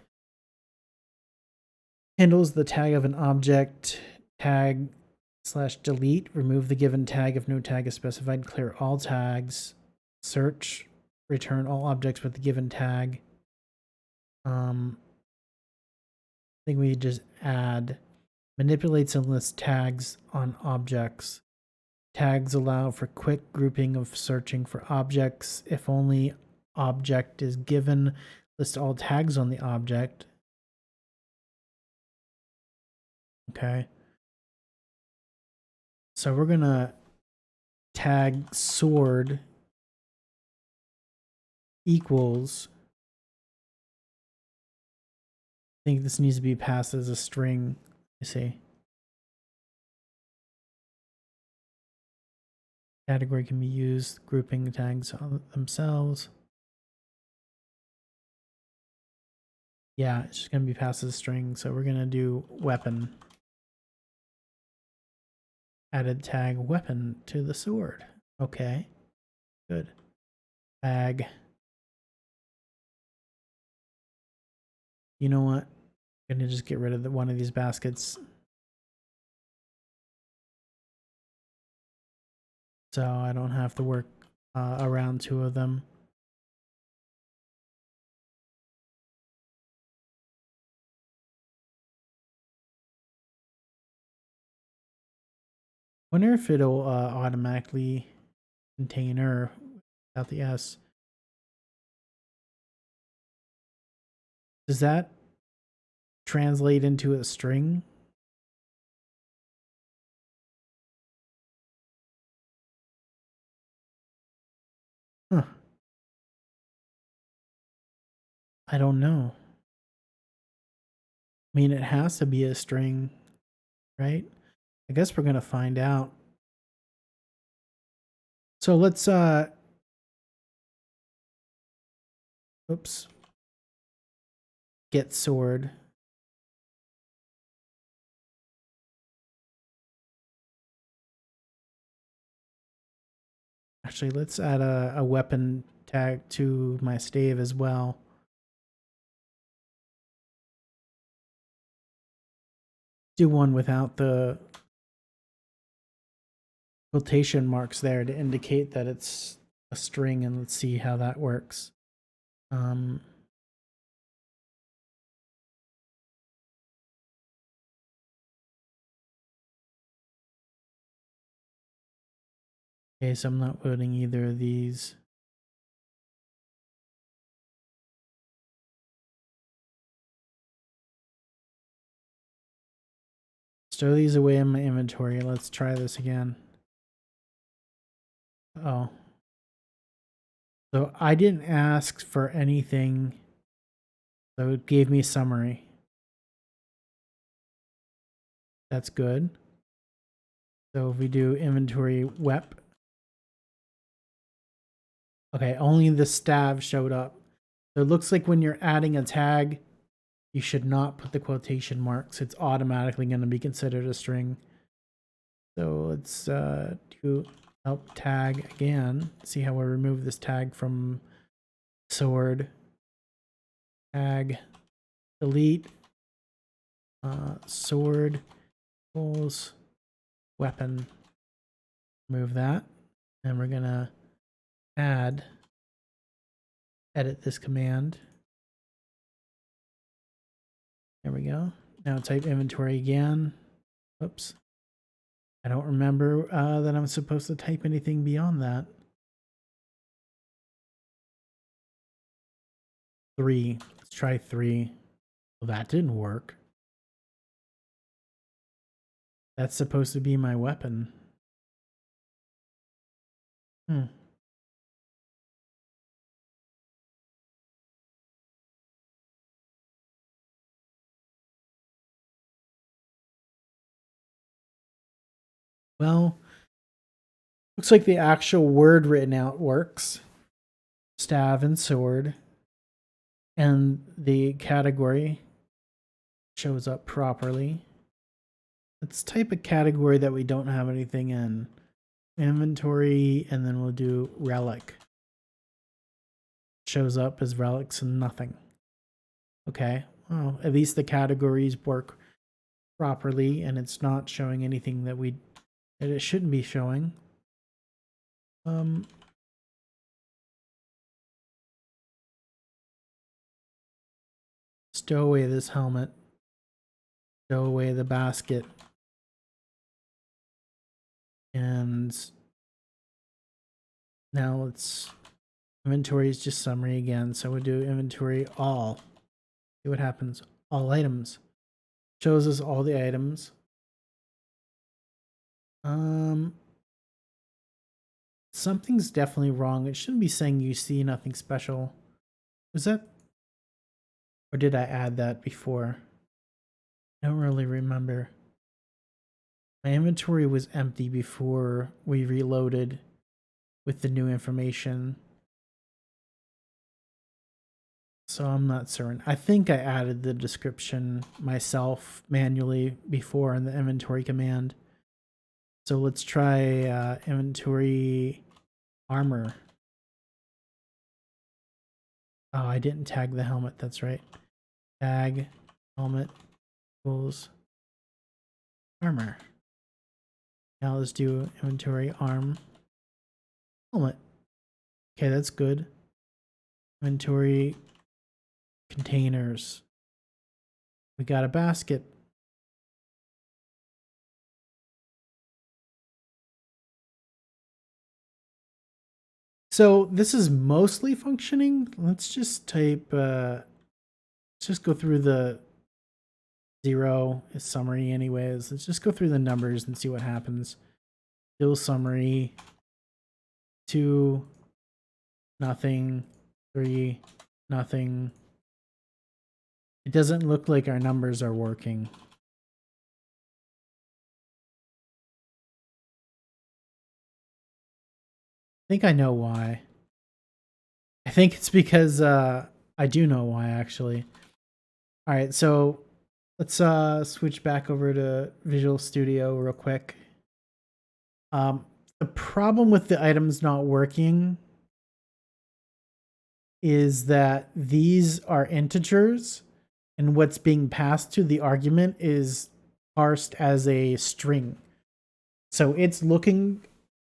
handles the tag of an object, tag / delete, remove the given tag if no tag is specified, clear all tags, search, return all objects with the given tag. I think we just add manipulates and lists tags on objects. Tags allow for quick grouping of searching for objects. If only object is given, list all tags on the object. Okay. So we're going to tag sword equals. I think this needs to be passed as a string. You see. Category can be used, grouping tags on themselves. Yeah, it's just going to be passed as a string. So we're going to do weapon. Added tag weapon to the sword. Okay, good. Tag. You know what? I'm going to just get rid of one of these baskets. So I don't have to work around two of them. Wonder if it'll automatically container without the S. Does that translate into a string? Huh. I don't know. I mean, it has to be a string, right? I guess we're going to find out. So let's oops. Get sword. Actually, let's add a weapon tag to my stave as well. Do one without the quotation marks there to indicate that it's a string, and let's see how that works. Okay, so I'm not putting either of these. Stow these away in my inventory. Let's try this again. Oh. So I didn't ask for anything. So it gave me a summary. That's good. So if we do inventory wep. Okay, only the stav showed up. So it looks like when you're adding a tag, you should not put the quotation marks. It's automatically going to be considered a string. So let's do help tag again. See how we remove this tag from sword. Tag delete sword equals weapon. Move that. And we're going to edit this command. There we go. Now type inventory again. Oops. I don't remember that I'm supposed to type anything beyond that. 3. Let's try 3. Well, that didn't work. That's supposed to be my weapon. Well, looks like the actual word written out works. Stav and sword. And the category shows up properly. Let's type a category that we don't have anything in. Inventory, and then we'll do relic. shows up as relics and nothing. Okay, well, at least the categories work properly, and it's not showing anything that it shouldn't be showing. Stow away this helmet. Stow away the basket. And now let's inventory is just summary again. So we'll do inventory all. See what happens. All items. Shows us all the items. Something's definitely wrong. It shouldn't be saying you see nothing special. Was that? Or did I add that before? I don't really remember. My inventory was empty before we reloaded with the new information. So I'm not certain. I think I added the description myself manually before in the inventory command. So let's try inventory armor. Oh, I didn't tag the helmet. That's right. Tag helmet equals armor. Now let's do inventory arm helmet. Okay, that's good. Inventory containers. We got a basket. So this is mostly functioning. Let's just type, let's just go through the 0 summary anyways. Let's just go through the numbers and see what happens. Still summary. 2, nothing. 3, nothing. It doesn't look like our numbers are working. I think I know why. I think it's because I do know why actually. All right, so let's switch back over to Visual Studio real quick. The problem with the items not working is that these are integers, and what's being passed to the argument is parsed as a string. So it's looking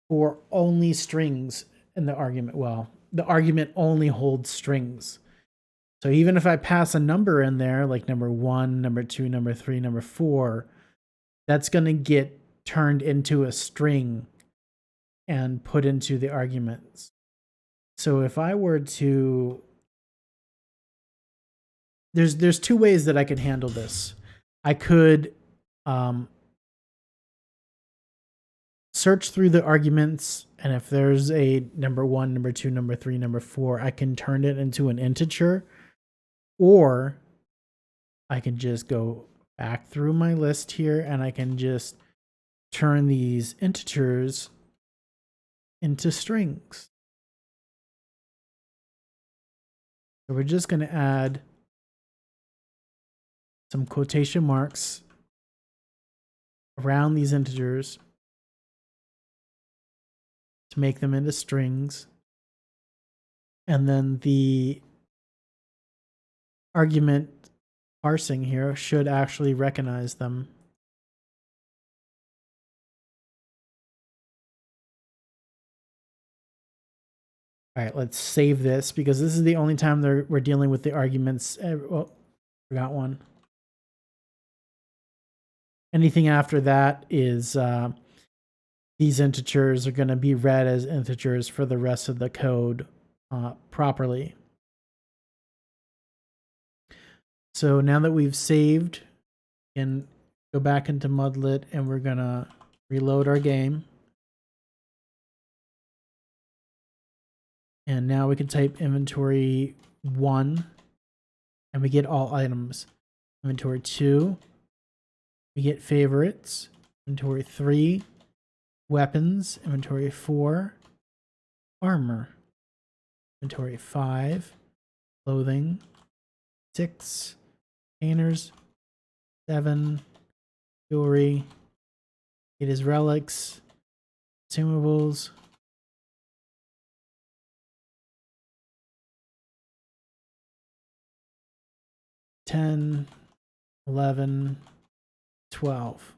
for only strings in the argument. Well, the argument only holds strings. So even if I pass a number in there, like number 1, number 2, number 3, number 4, that's going to get turned into a string and put into the arguments. So if I were to, there's two ways that I could handle this. I could search through the arguments, and if there's a number 1, number 2, number 3, number 4, I can turn it into an integer, or I can just go back through my list here and I can just turn these integers into strings. So we're just going to add some quotation marks around these integers to make them into strings. And then the argument parsing here should actually recognize them. All right, let's save this because this is the only time we're dealing with the arguments. Oh, forgot one. Anything after that is these integers are going to be read as integers for the rest of the code properly. So now that we've saved, we can go back into Mudlet and we're going to reload our game. And now we can type inventory 1 and we get all items. Inventory 2, we get favorites. Inventory 3, weapons. Inventory 4, armor. Inventory 5, clothing. 6, containers. 7, jewelry. 8 is relics, consumables. 10, 11, 12.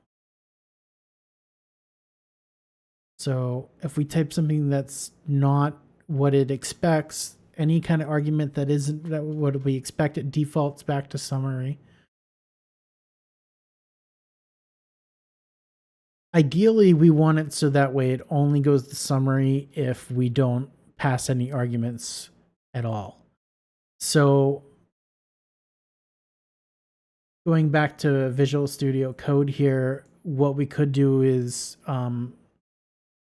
So if we type something that's not what it expects, any kind of argument that isn't that what we expect, it defaults back to summary. Ideally, we want it so that way it only goes to summary if we don't pass any arguments at all. So going back to Visual Studio Code here, what we could do is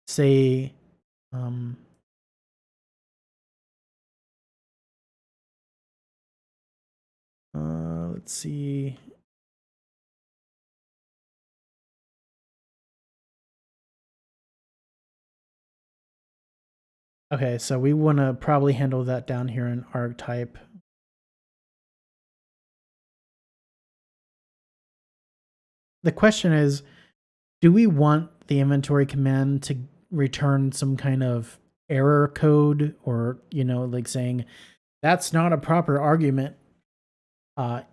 say let's see. Okay, so we want to probably handle that down here in archetype. The question is, do we want the inventory command to return some kind of error code, or, like saying that's not a proper argument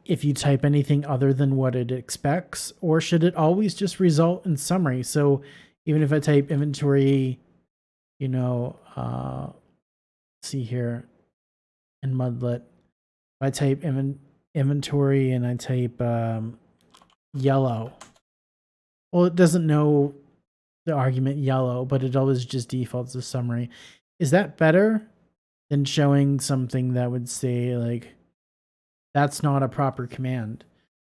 if you type anything other than what it expects? Or should it always just result in summary? So even if I type inventory, see here in Mudlet, I type inventory and I type yellow. Well, it doesn't know the argument yellow, but it always just defaults to summary. Is that better than showing something that would say, like, that's not a proper command?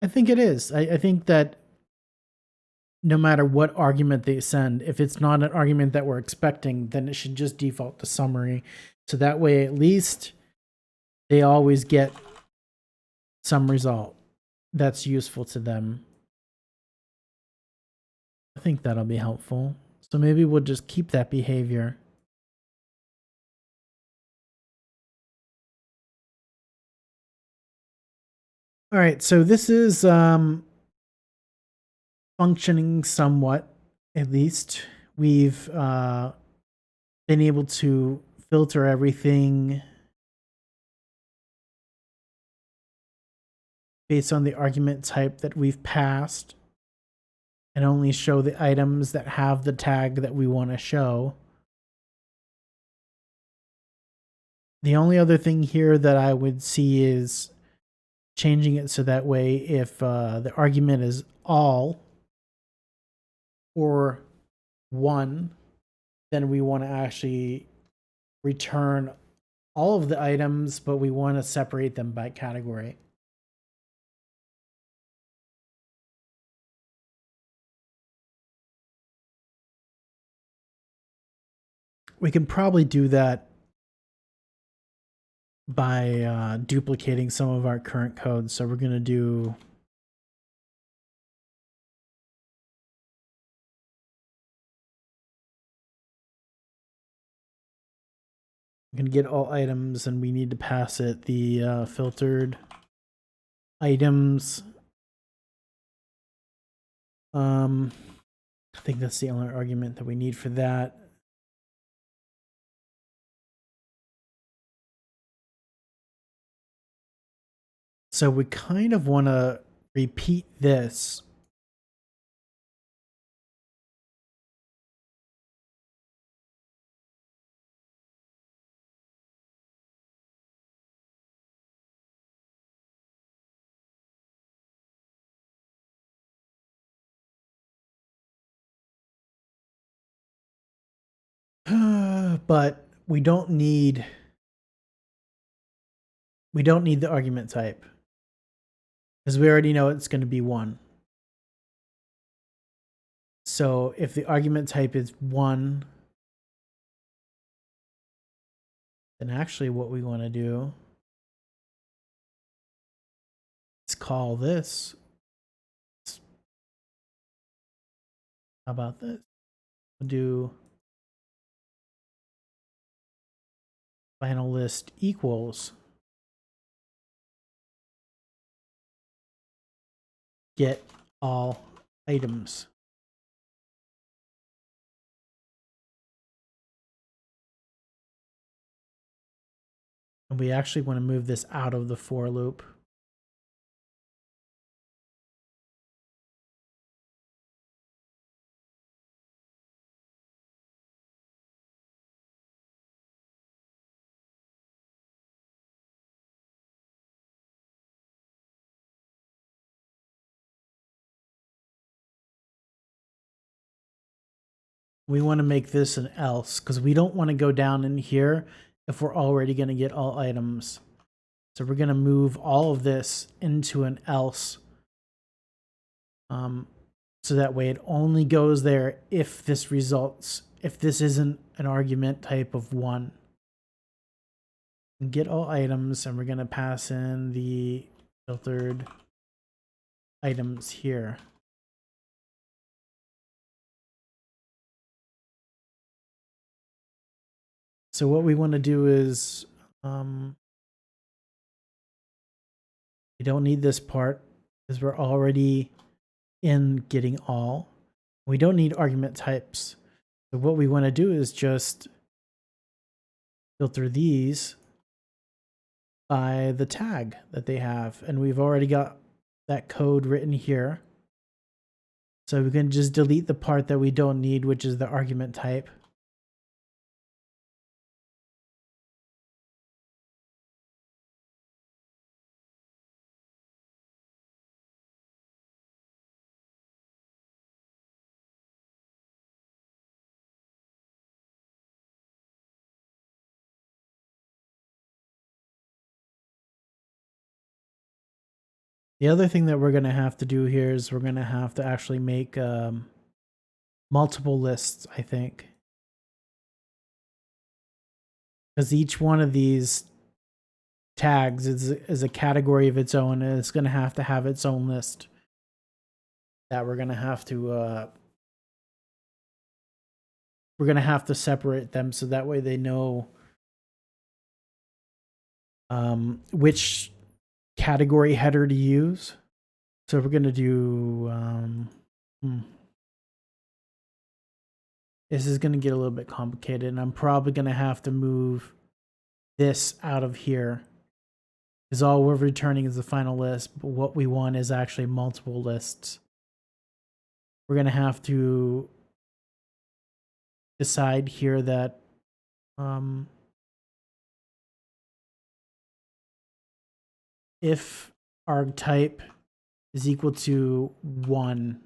I think it is. I think that no matter what argument they send, if it's not an argument that we're expecting, then it should just default to summary. So that way, at least they always get some result that's useful to them. I think that'll be helpful. So maybe we'll just keep that behavior. All right, so this is functioning somewhat, at least. We've been able to filter everything based on the argument type that we've passed and only show the items that have the tag that we want to show. The only other thing here that I would see is changing it so that way if the argument is all or one, then we want to actually return all of the items, but we want to separate them by category. We can probably do that by duplicating some of our current code. So we're going to do we can get all items, and we need to pass it the filtered items. I think that's the only argument that we need for that. So we kind of want to repeat this. But we don't need the argument type, because we already know it's going to be 1. So if the argument type is 1, then actually what we want to do is call this. How about this? We'll do final list equals get all items. And we actually want to move this out of the for loop. We want to make this an else because we don't want to go down in here if we're already going to get all items. So we're going to move all of this into an else. So that way it only goes there if this results, if this isn't an argument type of 1. And get all items, and we're going to pass in the filtered items here. So what we want to do is, we don't need this part because we're already in getting all. We don't need argument types. So what we want to do is just filter these by the tag that they have. And we've already got that code written here. So we can just delete the part that we don't need, which is the argument type. The other thing that we're going to have to do here is we're going to have to actually make multiple lists, I think. Because each one of these tags is a category of its own, and it's going to have its own list that we're going to have to separate them so that way they know which category header to use. So we're going to do this is going to get a little bit complicated, and I'm probably going to have to move this out of here because all we're returning is the final list, but what we want is actually multiple lists. We're going to have to decide here that if arg type is equal to 1,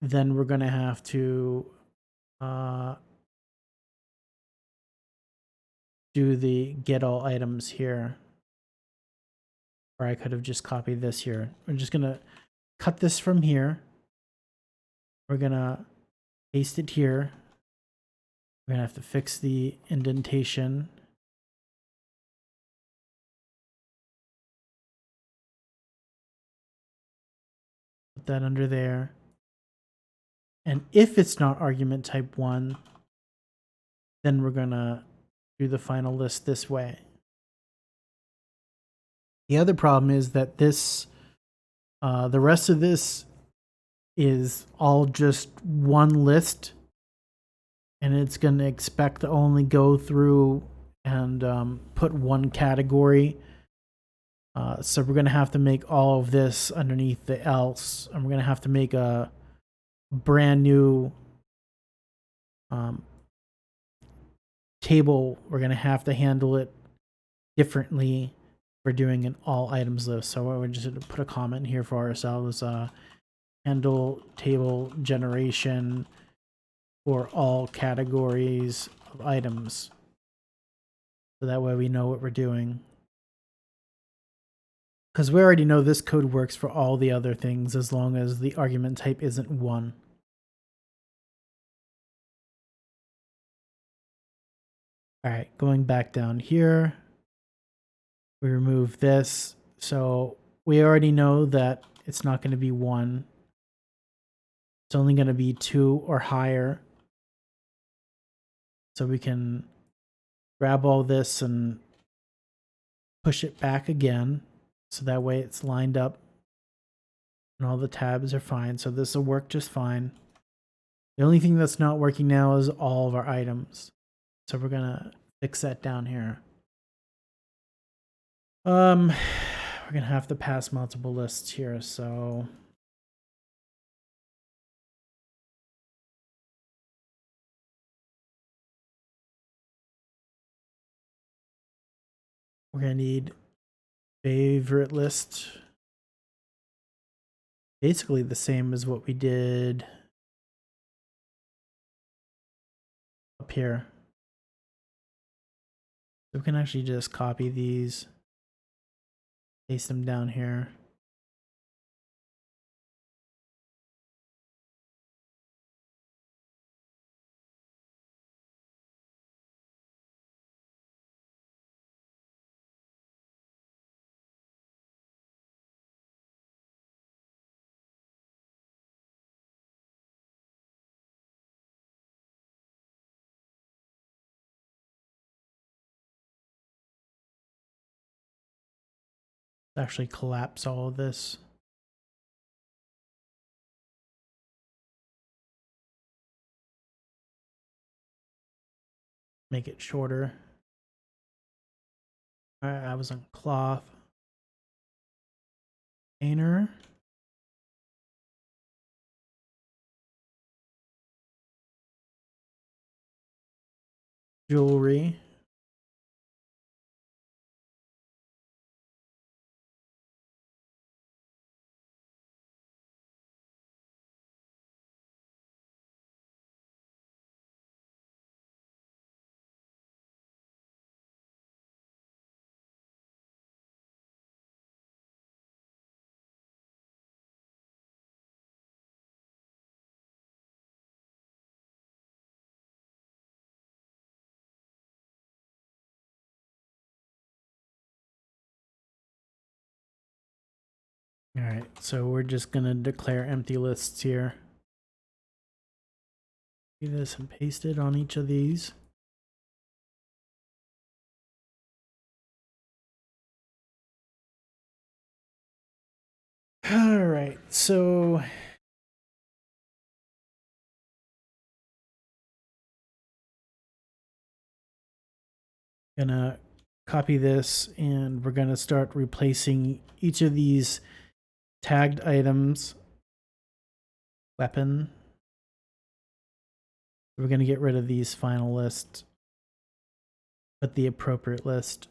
then we're going to have to do the get all items here. Or I could have just copied this here. We're just going to cut this from here. We're going to paste it here. We're going to have to fix the indentation. Put that under there. And if it's not argument type 1, then we're going to do the final list this way. The other problem is that this, the rest of this is all just one list, and it's going to expect to only go through and put one category. So we're going to have to make all of this underneath the else, and we're going to have to make a brand new table. We're going to have to handle it differently. We're doing an all items list. So we're just going to put a comment here for ourselves. Handle table generation for all categories of items. So that way we know what we're doing. Because we already know this code works for all the other things as long as the argument type isn't 1. All right, going back down here, we remove this. So we already know that it's not going to be 1. It's only going to be 2 or higher. So we can grab all this and push it back again. So that way it's lined up and all the tabs are fine. So this will work just fine. The only thing that's not working now is all of our items. So we're going to fix that down here. We're going to have to pass multiple lists here. So we're going to need favorite list. Basically the same as what we did up here. So we can actually just copy these, paste them down here. Actually collapse all of this. Make it shorter. All right, I was on cloth. Painter. Jewelry. All right, so we're just gonna declare empty lists here. Do this and paste it on each of these. All right, so gonna copy this and we're gonna start replacing each of these tagged items. Weapon. We're gonna get rid of these final lists, but the appropriate list.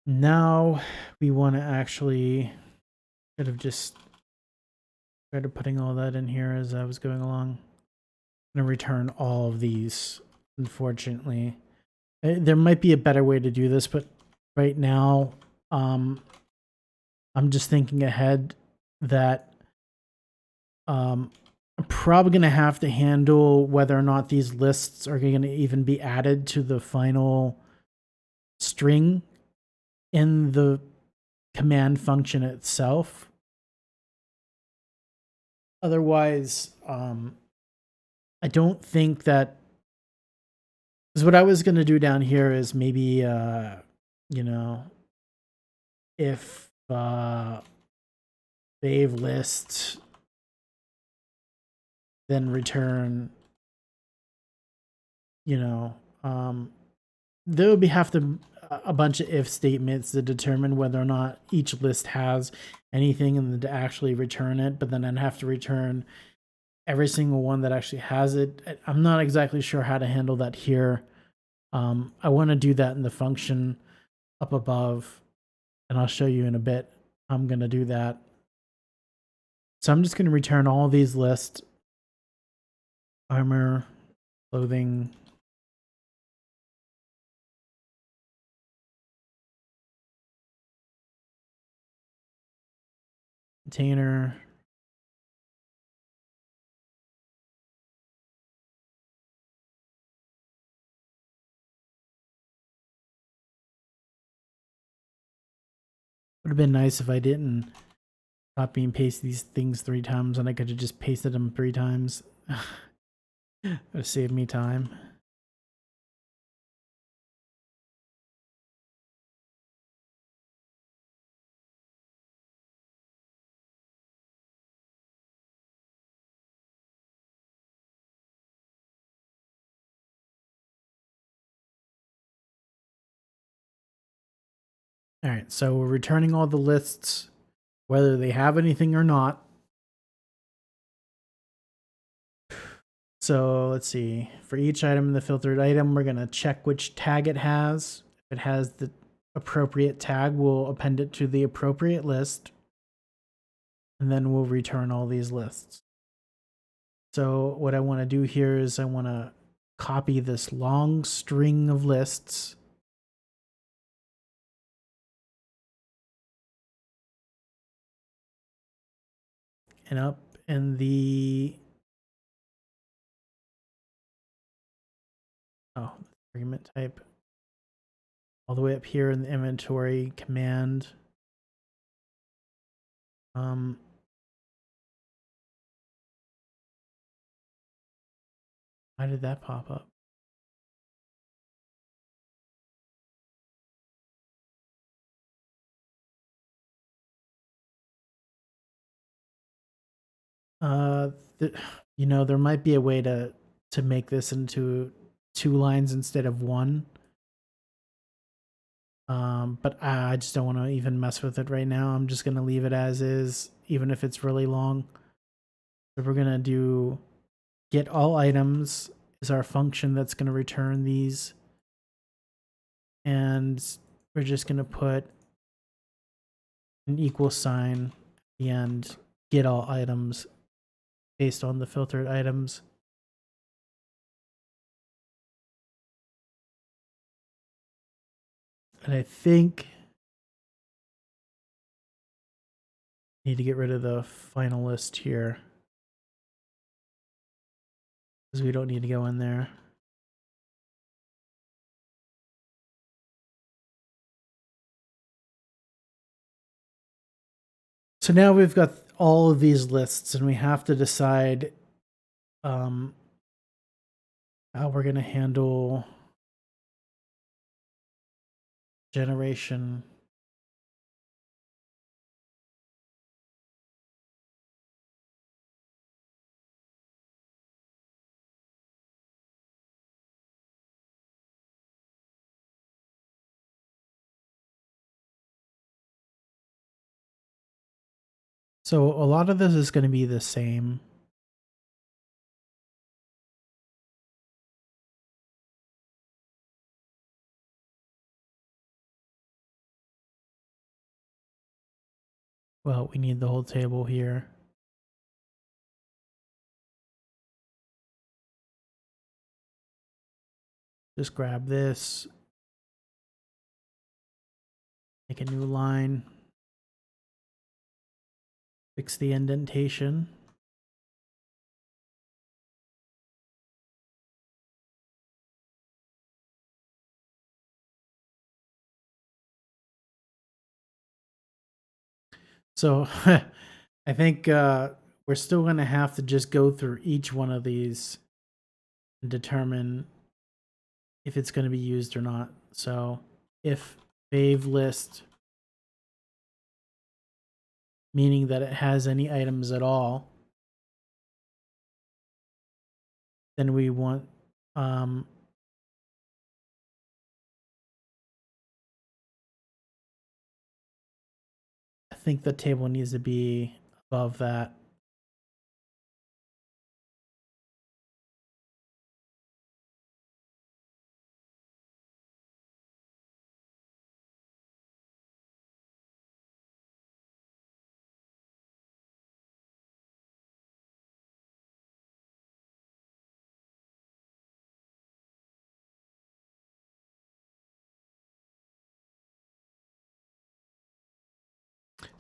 Now we want to actually should have just started putting all that in here as I was going along. I'm gonna return all of these, unfortunately. There might be a better way to do this, but right now, I'm just thinking ahead that I'm probably gonna have to handle whether or not these lists are gonna even be added to the final string in the command function itself. Otherwise, I don't think that, because what I was going to do down here is maybe, you know, if save list, then return, you know, there would be have to a bunch of if statements to determine whether or not each list has anything and then to actually return it, but then I'd have to return every single one that actually has it. I'm not exactly sure how to handle that here. I want to do that in the function up above, and I'll show you in a bit. I'm going to do that. So I'm just going to return all these lists: armor, clothing, container. Would have been nice if I didn't copy and paste these things 3 times and I could have just pasted them 3 times. It would have saved me time. All right, so we're returning all the lists, whether they have anything or not. So let's see. For each item in the filtered item, we're going to check which tag it has. If it has the appropriate tag, we'll append it to the appropriate list. And then we'll return all these lists. So what I want to do here is I want to copy this long string of lists. And up in the argument type, all the way up here in the inventory command. Why did that pop up? You know, there might be a way to make this into 2 lines instead of 1. But I just don't want to even mess with it right now. I'm just going to leave it as is, even if it's really long. So we're going to do get all items is our function that's going to return these. And we're just going to put an equal sign at the end, get all items based on the filtered items. And I think I need to get rid of the final list here, because we don't need to go in there. So now we've got all of these lists and we have to decide how we're going to handle generation. So a lot of this is going to be the same. Well, we need the whole table here. Just grab this, make a new line, fix the indentation. So I think we're still going to have to just go through each one of these and determine if it's going to be used or not. So if fave list, meaning that it has any items at all, then we want I think the table needs to be above that.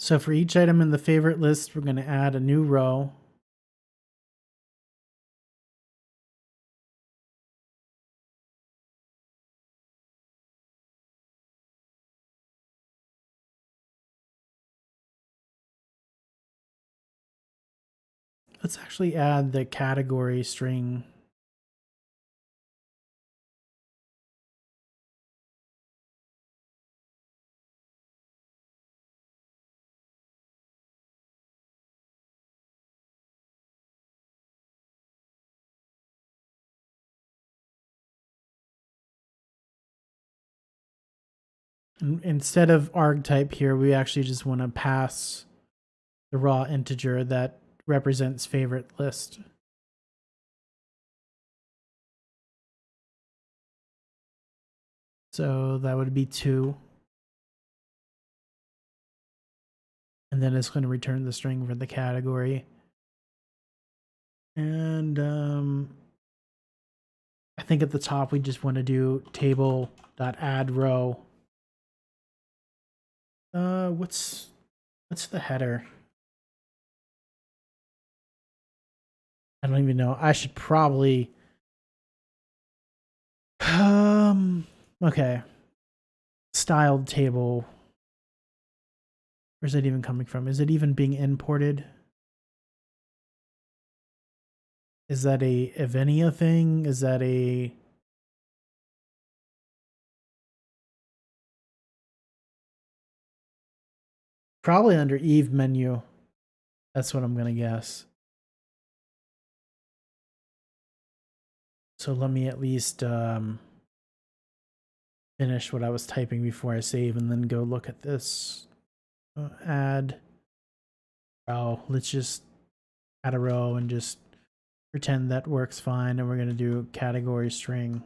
So for each item in the favorite list, we're going to add a new row. Let's actually add the category string. And instead of argtype here, we actually just want to pass the raw integer that represents favorite list. So that would be 2. And then it's going to return the string for the category. And I think at the top we just want to do table.addRow. What's the header? I don't even know. I should probably okay. Styled table. Where's that even coming from? Is it even being imported? Is that a Evennia thing? Is that a probably under Eve menu? That's what I'm gonna guess. So let me at least finish what I was typing before I save and then go look at this. Add row. Let's just add a row and just pretend that works fine. And we're going to do category string.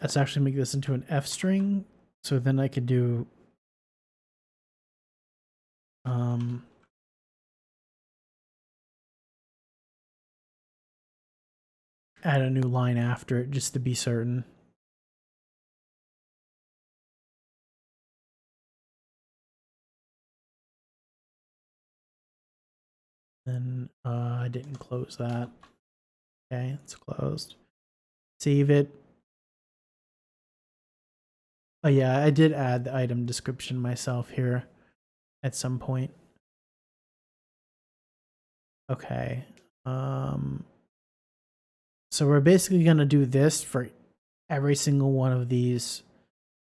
Let's actually make this into an F string. So then I could do add a new line after it just to be certain. Then I didn't close that. Okay, it's closed. Save it. Oh yeah, I did add the item description myself here at some point. Okay. So we're basically going to do this for every single one of these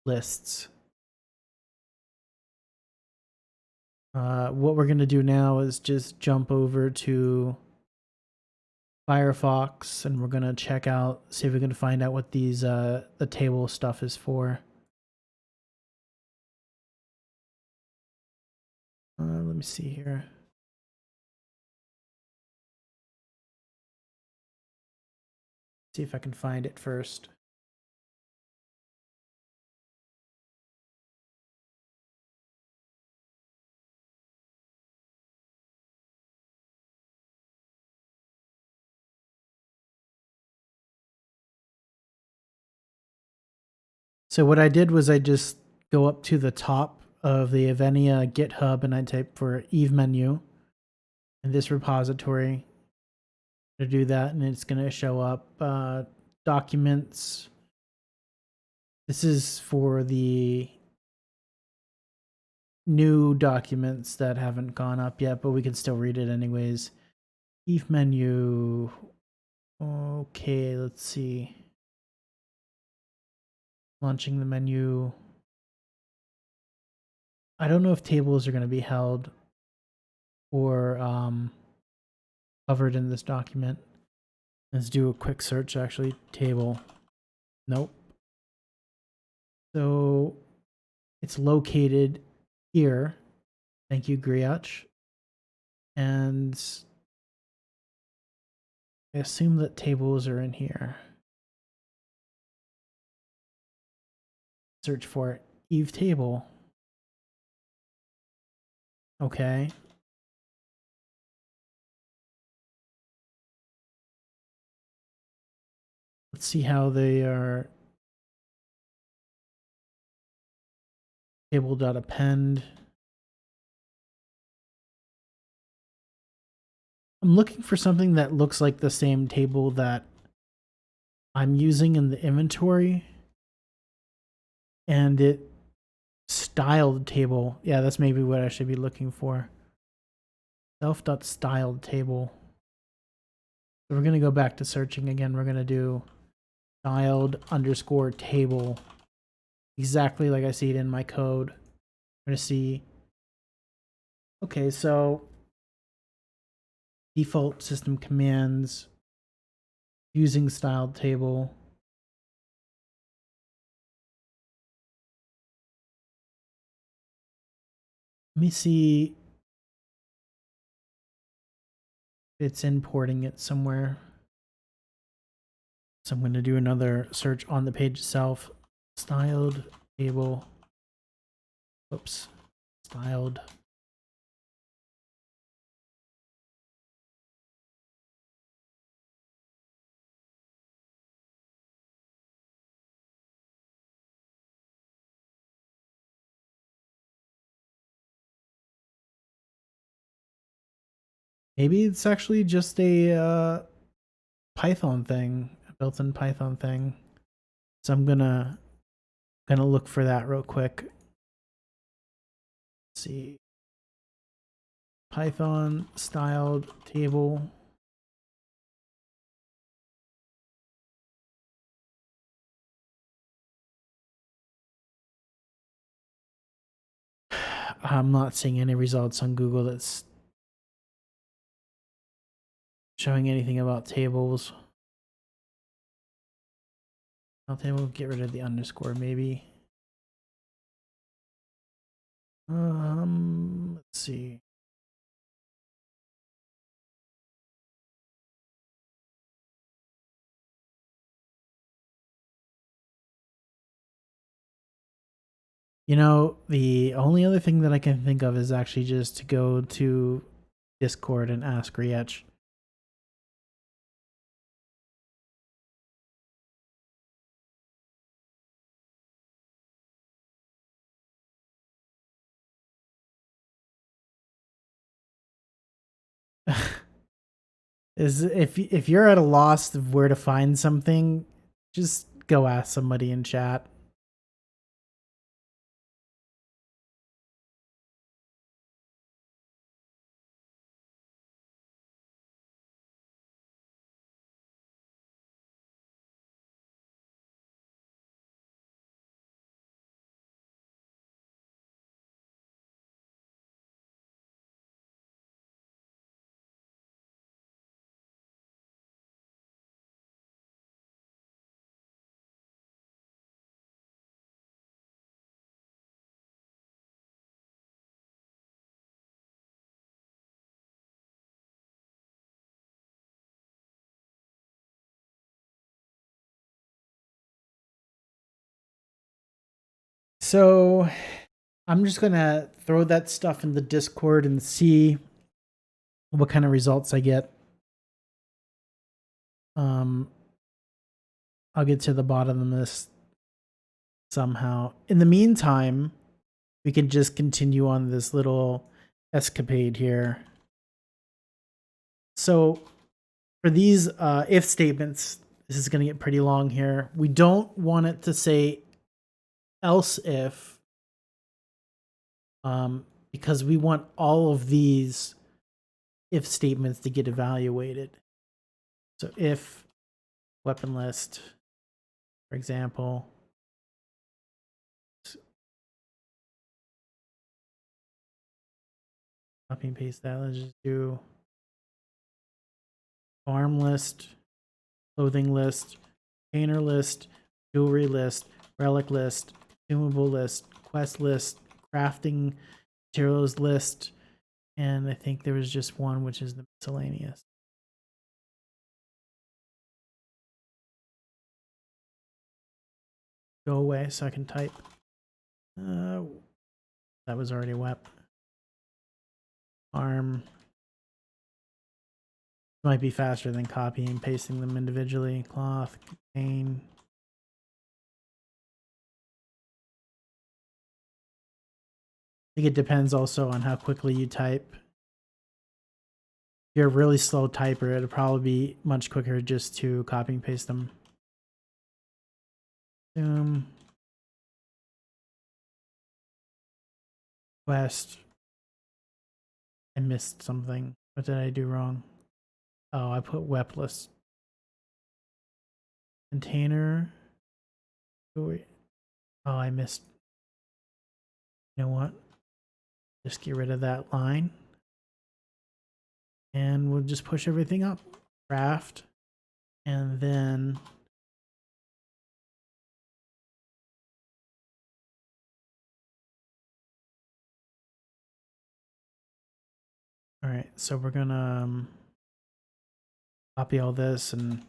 lists. What we're going to do now is just jump over to Firefox and we're going to check out, see if we can find out what these the table stuff is for. Let me see here. See if I can find it first. So what I did was I just go up to the top of the Evennia GitHub and I type for Eve menu in this repository to do that, and it's going to show up documents. This is for the new documents that haven't gone up yet, but we can still read it anyways. Eve menu. Okay, let's see. Launching the menu. I don't know if tables are going to be held or covered in this document. Let's do a quick search actually. Table. Nope. So it's located here. Thank you, Griach. And I assume that tables are in here. Search for Eve table. Okay. Let's see how they are table.append. I'm looking for something that looks like the same table that I'm using in the inventory. And it styled table. Yeah, that's maybe what I should be looking for. Self.styled table. So we're going to go back to searching again. We're going to do styled underscore table. Exactly like I see it in my code. I'm going to see. Okay, so default system commands using styled table. Let me see if it's importing it somewhere. So I'm going to do another search on the page itself. Styled table. Oops. Styled. Maybe it's actually just a Python thing, a built-in Python thing. So I'm gonna look for that real quick. Let's see, Python styled table. I'm not seeing any results on Google that's showing anything about tables. Table, get rid of the underscore maybe. Let's see. You know, the only other thing that I can think of is actually just to go to Discord and ask Riech. Is if you're at a loss of where to find something, just go ask somebody in chat. So I'm just gonna throw that stuff in the Discord and see what kind of results I get. I'll get to the bottom of this somehow. In the meantime, we can just continue on this little escapade here. So for these if statements, this is going to get pretty long here. We don't want it to say else if, because we want all of these if statements to get evaluated. So if weapon list, for example, copy and paste that. Let's just do farm list, clothing list, painter list, jewelry list, relic list, consumable list, quest list, crafting materials list, and I think there was just one, which is the miscellaneous. Go away so I can type. That was already web. arm. Might be faster than copying and pasting them individually. Cloth, contain. I think it depends also on how quickly you type. If you're a really slow typer, it'll probably be much quicker just to copy and paste them. West. I missed something. What did I do wrong? Oh, I put wepless. Container. Oh, I missed. You know what? Just get rid of that line. And we'll just push everything up. Craft. And then all right, so we're gonna copy all this and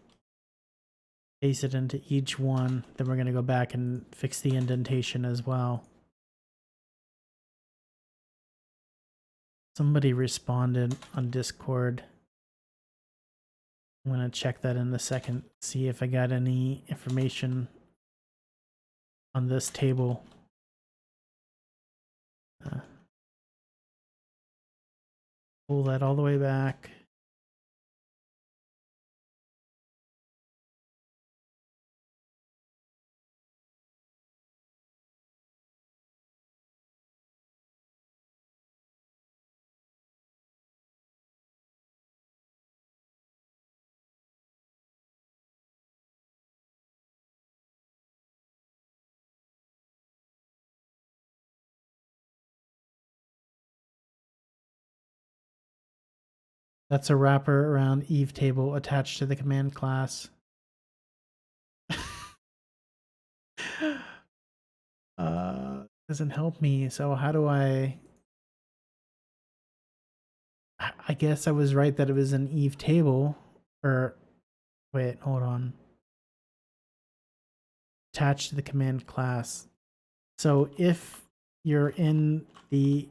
paste it into each one. Then we're gonna go back and fix the indentation as well. Somebody responded on Discord. I'm gonna check that in a second, see if I got any information on this table. Pull that all the way back. That's a wrapper around Eve table attached to the command class. Doesn't help me. So how do I guess I was right that it was an Eve table. Or wait, hold on. Attached to the command class. So if you're in a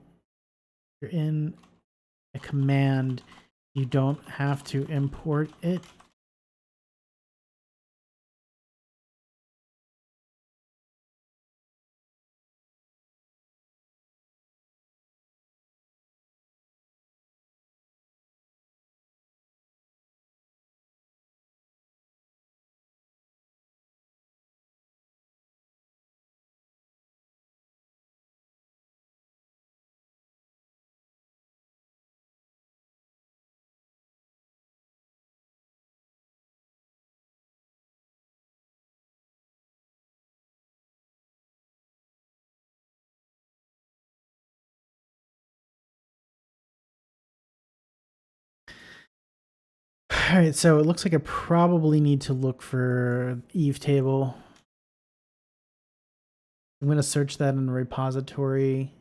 command, you don't have to import it. All right, so it looks like I probably need to look for Eve table. I'm going to search that in the repository.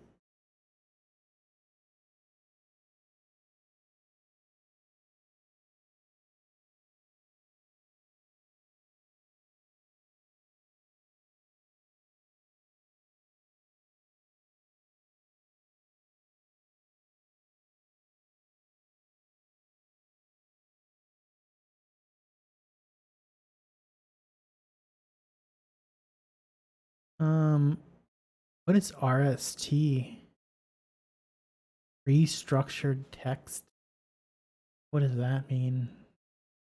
What is RST? Restructured text? What does that mean?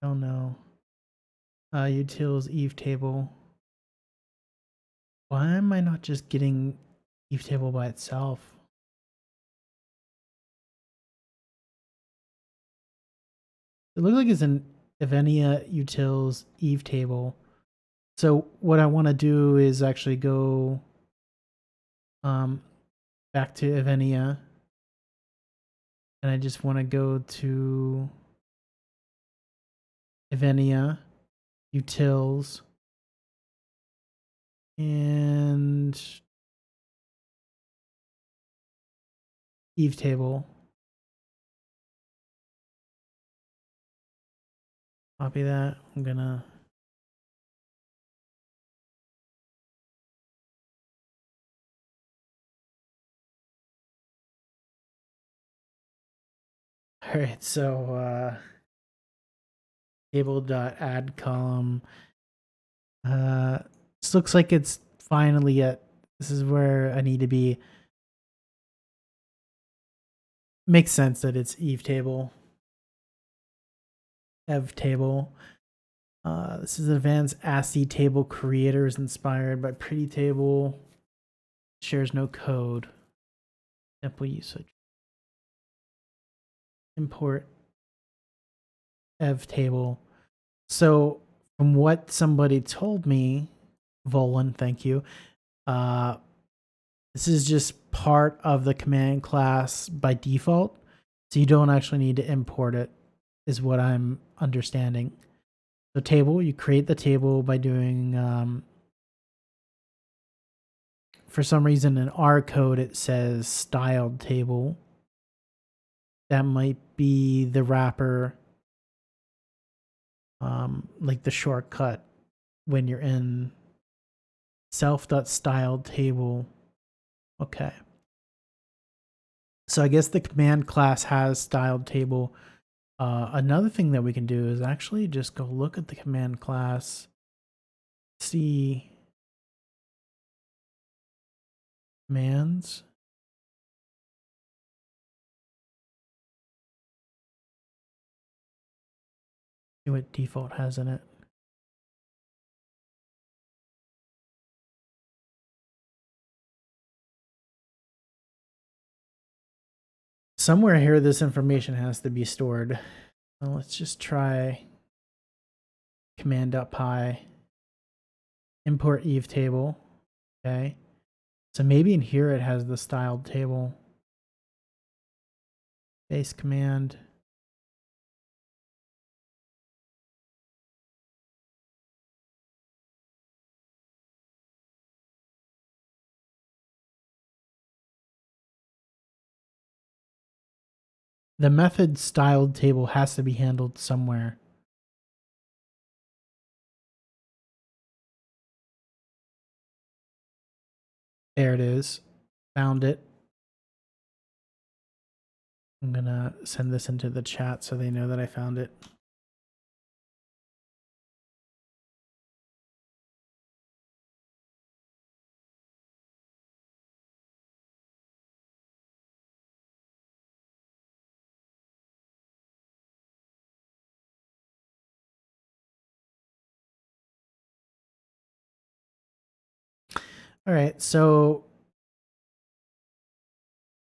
I don't know. Utils Eve table. Why am I not just getting Eve table by itself? It looks like it's an Evennia Utils Eve table. So what I want to do is actually go back to Evennia, and I just want to go to Evennia Utils and Eve table. Copy that. I'm gonna All right, so table.add column. This looks like it's finally at. This is where I need to be. Makes sense that it's Eve table, Ev table. This is advanced ASCII table creators inspired by Pretty Table. Shares no code. Simple usage. Import Ev table. So from what somebody told me, Volan, thank you. This is just part of the command class by default. So you don't actually need to import it, is what I'm understanding. So table, you create the table by doing, for some reason in our code it says styled table. That might be the wrapper, like the shortcut when you're in self.styled table. Okay. So I guess the command class has styled table. Another thing that we can do is actually just go look at the command class, see commands. See what default has in it. Somewhere here, this information has to be stored. Well, let's just try command.py, import Eve table. Okay. So maybe in here it has the styled table. Base command. The method styled table has to be handled somewhere. There it is. Found it. I'm going to send this into the chat so they know that I found it. All right, so,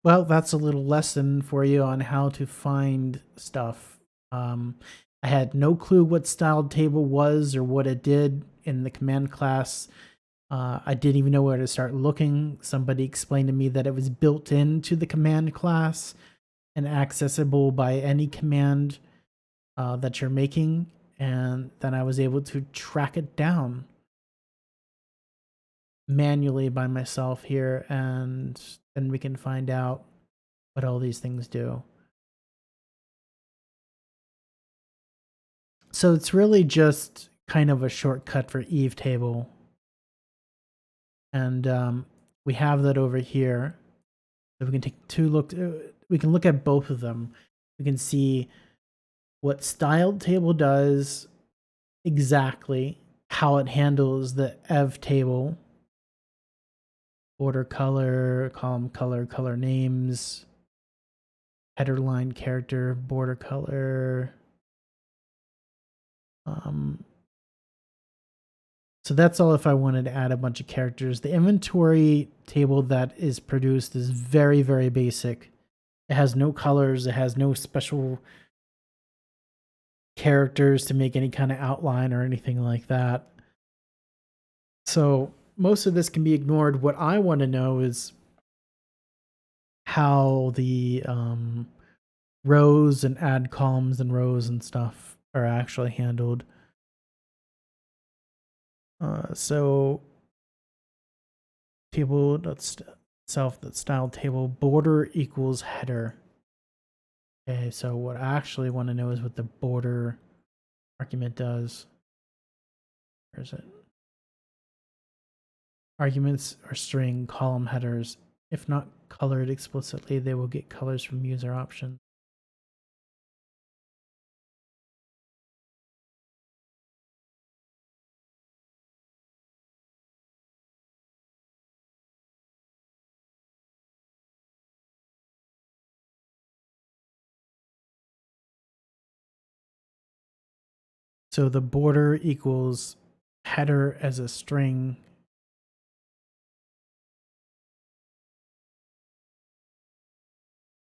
well, that's a little lesson for you on how to find stuff. I had no clue what styled table was or what it did in the command class. I didn't even know where to start looking. Somebody explained to me that it was built into the command class and accessible by any command that you're making. And then I was able to track it down manually by myself here, and then we can find out what all these things do. So it's really just kind of a shortcut for Eve table. And we have that over here. So we can take we can look at both of them. We can see what styled table does exactly, how it handles the Ev table, border color, column color, color names, header line character, border color. So that's all if I wanted to add a bunch of characters. The inventory table that is produced is very, very basic. It has no colors. It has no special characters to make any kind of outline or anything like that. So most of this can be ignored. What I want to know is how the rows and add columns and rows and stuff are actually handled. So table that's style table border equals header. Okay, so what I actually want to know is what the border argument does. Where is it? Arguments are string column headers. If not colored explicitly, they will get colors from user options. So the border equals header as a string.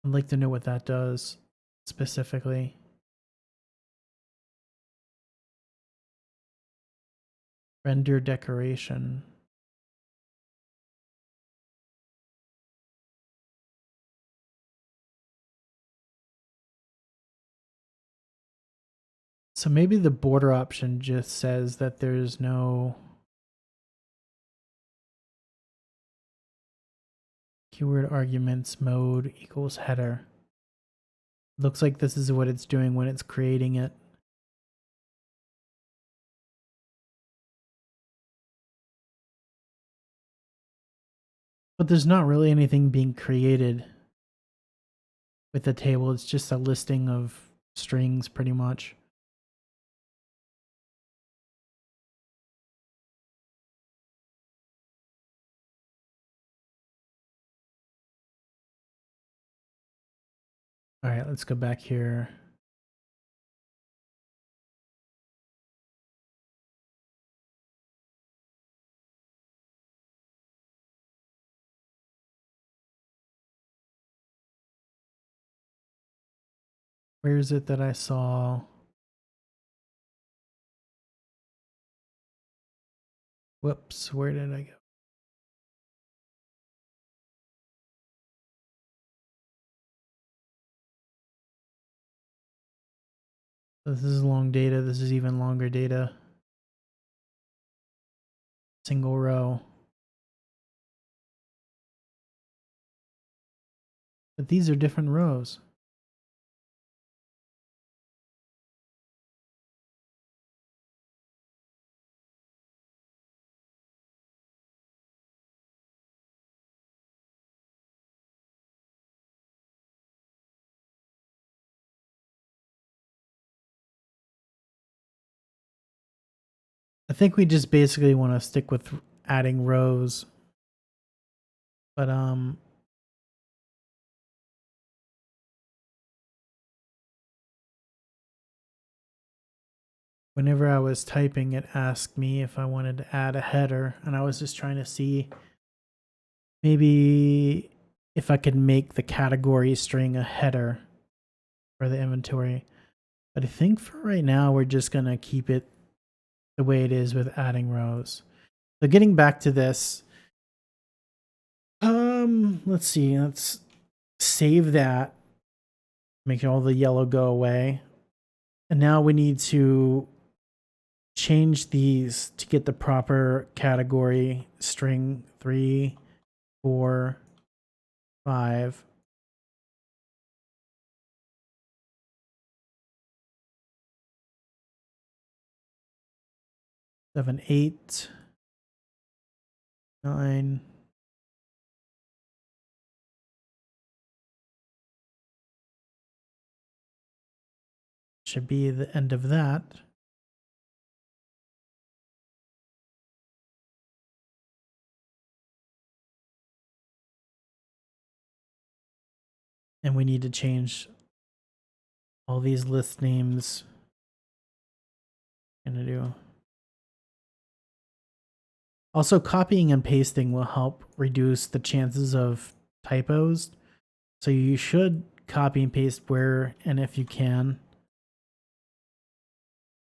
I'd like to know what that does specifically. Render decoration. So maybe the border option just says that there's no keyword arguments mode equals header. Looks like this is what it's doing when it's creating it. But there's not really anything being created with the table. It's just a listing of strings pretty much. All right, let's go back here. Where is it that I saw? Whoops, where did I go? This is long data. This is even longer data. Single row. But these are different rows. I think we just basically want to stick with adding rows. But whenever I was typing, it asked me if I wanted to add a header, and I was just trying to see maybe if I could make the category string a header for the inventory. But I think for right now, we're just going to keep it the way it is with adding rows. So getting back to this, let's see, let's save that, make all the yellow go away. And now we need to change these to get the proper category string 3, 4, 5. 7, 8, 9. Should be the end of that. And we need to change all these list names. Gonna do. Also, copying and pasting will help reduce the chances of typos. So you should copy and paste where and if you can.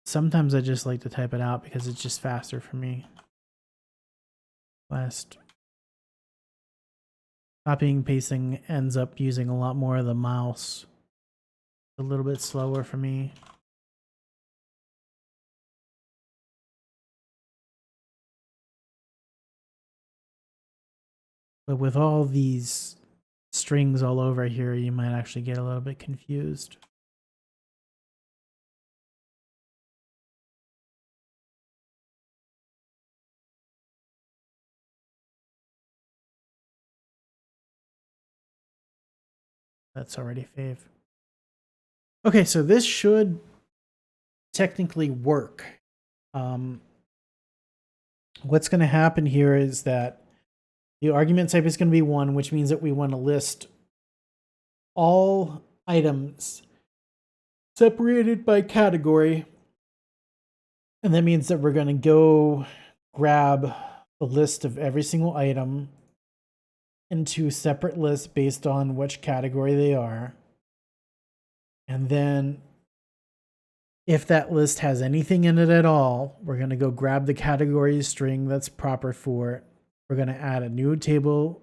Sometimes I just like to type it out because it's just faster for me. Copying and pasting ends up using a lot more of the mouse. A little bit slower for me. But with all these strings all over here, you might actually get a little bit confused. That's already fave. Okay, so this should technically work. What's going to happen here is that the argument type is going to be 1, which means that we want to list all items separated by category And that means that we're going to go grab the list of every single item into separate lists based on which category they are. And then if that list has anything in it at all, we're going to go grab the category string that's proper for it. We're going to add a new table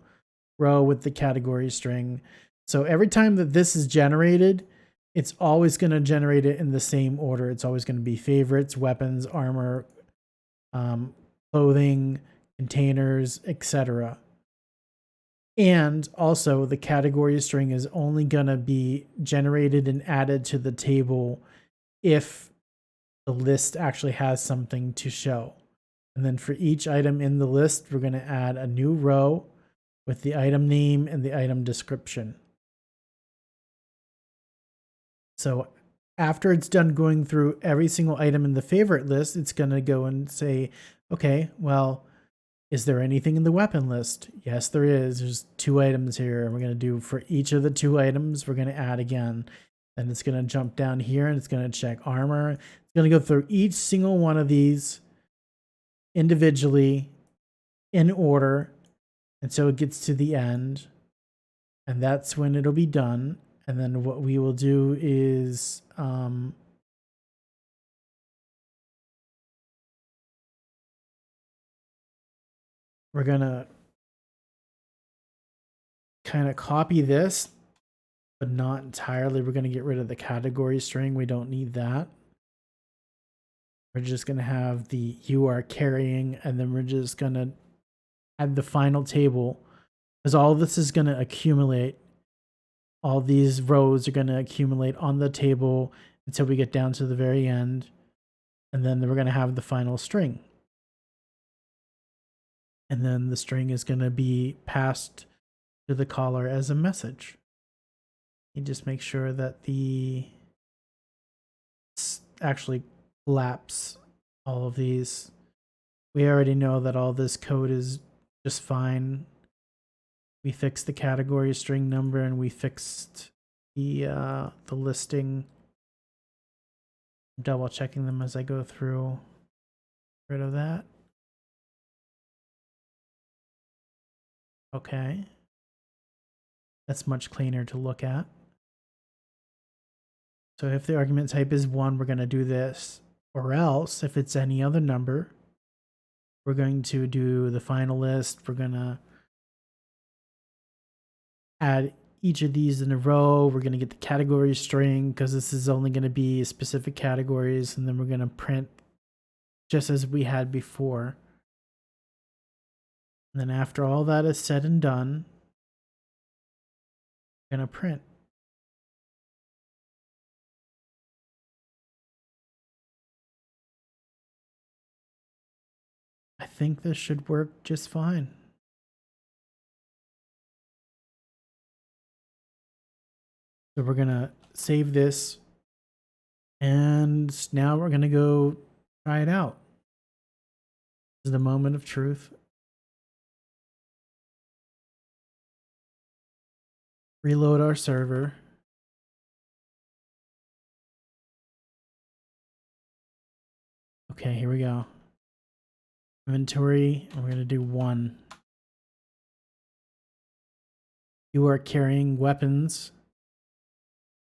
row with the category string. So every time that this is generated, it's always going to generate it in the same order. It's always going to be favorites, weapons, armor, clothing, containers, etc. And also the category string is only going to be generated and added to the table if the list actually has something to show. And then for each item in the list, we're going to add a new row with the item name and the item description. So after it's done going through every single item in the favorite list, it's going to go and say, okay, well, is there anything in the weapon list? Yes, there is. There's 2 items here. We're going to do for each of the 2 items, we're going to add again. Then it's going to jump down here and it's going to check armor. It's going to go through each single one of these individually in order until it gets to the end. And that's when it'll be done. And then what we will do is we're going to kind of copy this, but not entirely. We're going to get rid of the category string. We don't need that. We're just going to have the you are carrying, and then we're just going to add the final table, because all this is going to accumulate. All these rows are going to accumulate on the table until we get down to the very end. And then we're going to have the final string. And then the string is going to be passed to the caller as a message. You just make sure that the actually collapse all of these. We already know that all this code is just fine. We fixed the category string number and we fixed the listing. I'm double checking them as I go through. Get rid of that. Okay. That's much cleaner to look at. So if the argument type is 1, we're going to do this. Or else, if it's any other number, we're going to do the final list. We're going to add each of these in a row. We're going to get the category string because this is only going to be specific categories. And then we're going to print just as we had before. And then after all that is said and done, we're going to print. I think this should work just fine. So we're going to save this. And now we're going to go try it out. This is the moment of truth. Reload our server. Okay, here we go. Inventory, and we're going to do 1. You are carrying weapons.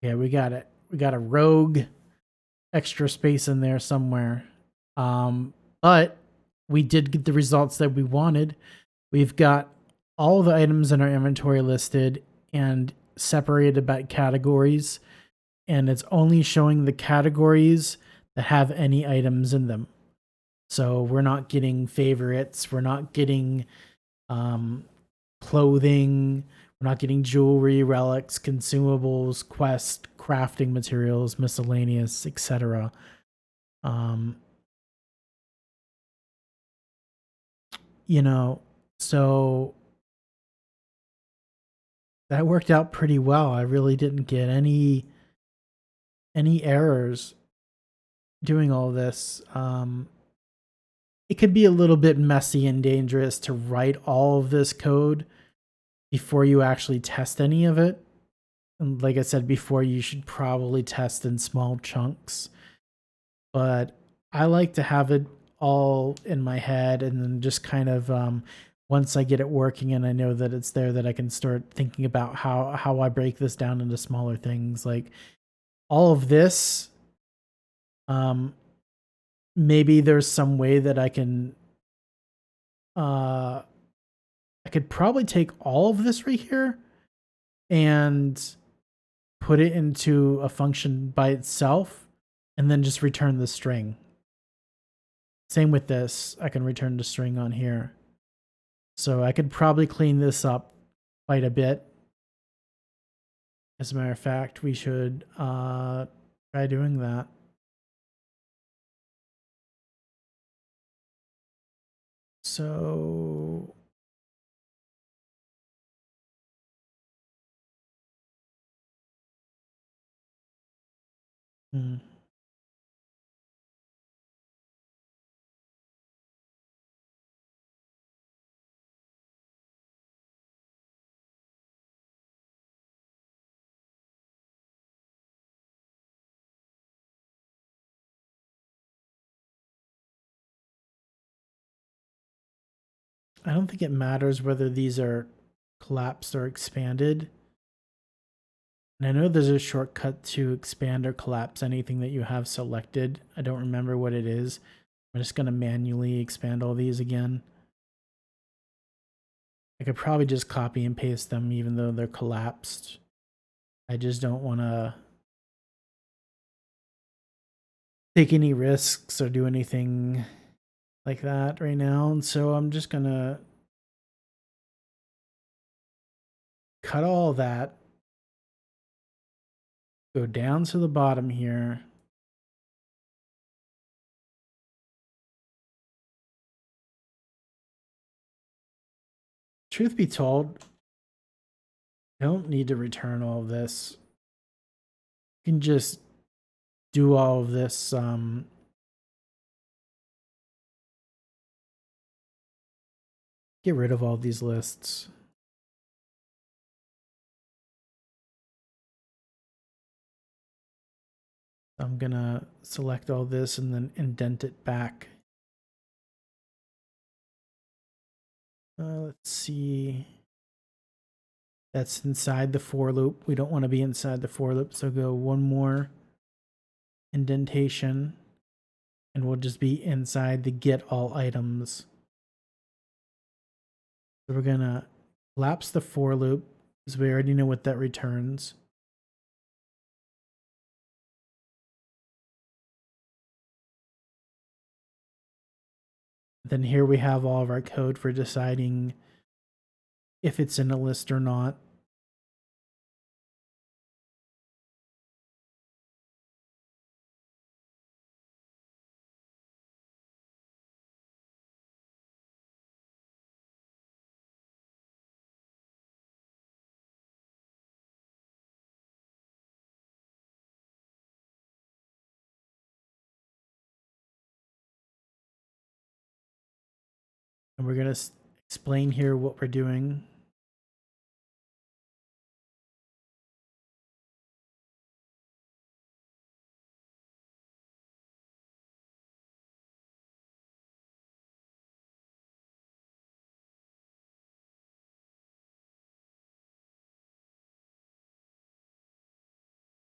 Yeah, we got it. We got a rogue extra space in there somewhere. But we did get the results that we wanted. We've got all the items in our inventory listed and separated by categories, and it's only showing the categories that have any items in them. So we're not getting favorites, we're not getting clothing, we're not getting jewelry, relics, consumables, quest, crafting materials, miscellaneous, etc. So that worked out pretty well. I really didn't get any errors doing all this. It could be a little bit messy and dangerous to write all of this code before you actually test any of it. And like I said before, you should probably test in small chunks. But I like to have it all in my head and then just kind of once I get it working and I know that it's there, that I can start thinking about how I break this down into smaller things. Like all of this, um maybe there's some way that uh I could probably take all of this right here and put it into a function by itself and then just return the string. Same with this, I can return the string on here. So I could probably clean this up quite a bit. As a matter of fact, we should try doing that. So hmm. I don't think it matters whether these are collapsed or expanded. And I know there's a shortcut to expand or collapse anything that you have selected. I don't remember what it is. I'm just going to manually expand all these again. I could probably just copy and paste them even though they're collapsed. I just don't want to take any risks or do anything like that right now. And so I'm just going to cut all that, go down to the bottom here. Truth be told, I don't need to return all of this. You can just do all of this. Get rid of all these lists. I'm gonna select all this and then indent it back. Let's see. That's inside the for loop. We don't want to be inside the for loop, so go one more indentation and we'll just be inside the get all items. So we're gonna collapse the for loop because we already know what that returns. Then here we have all of our code for deciding if it's in a list or not. And we're going to explain here what we're doing.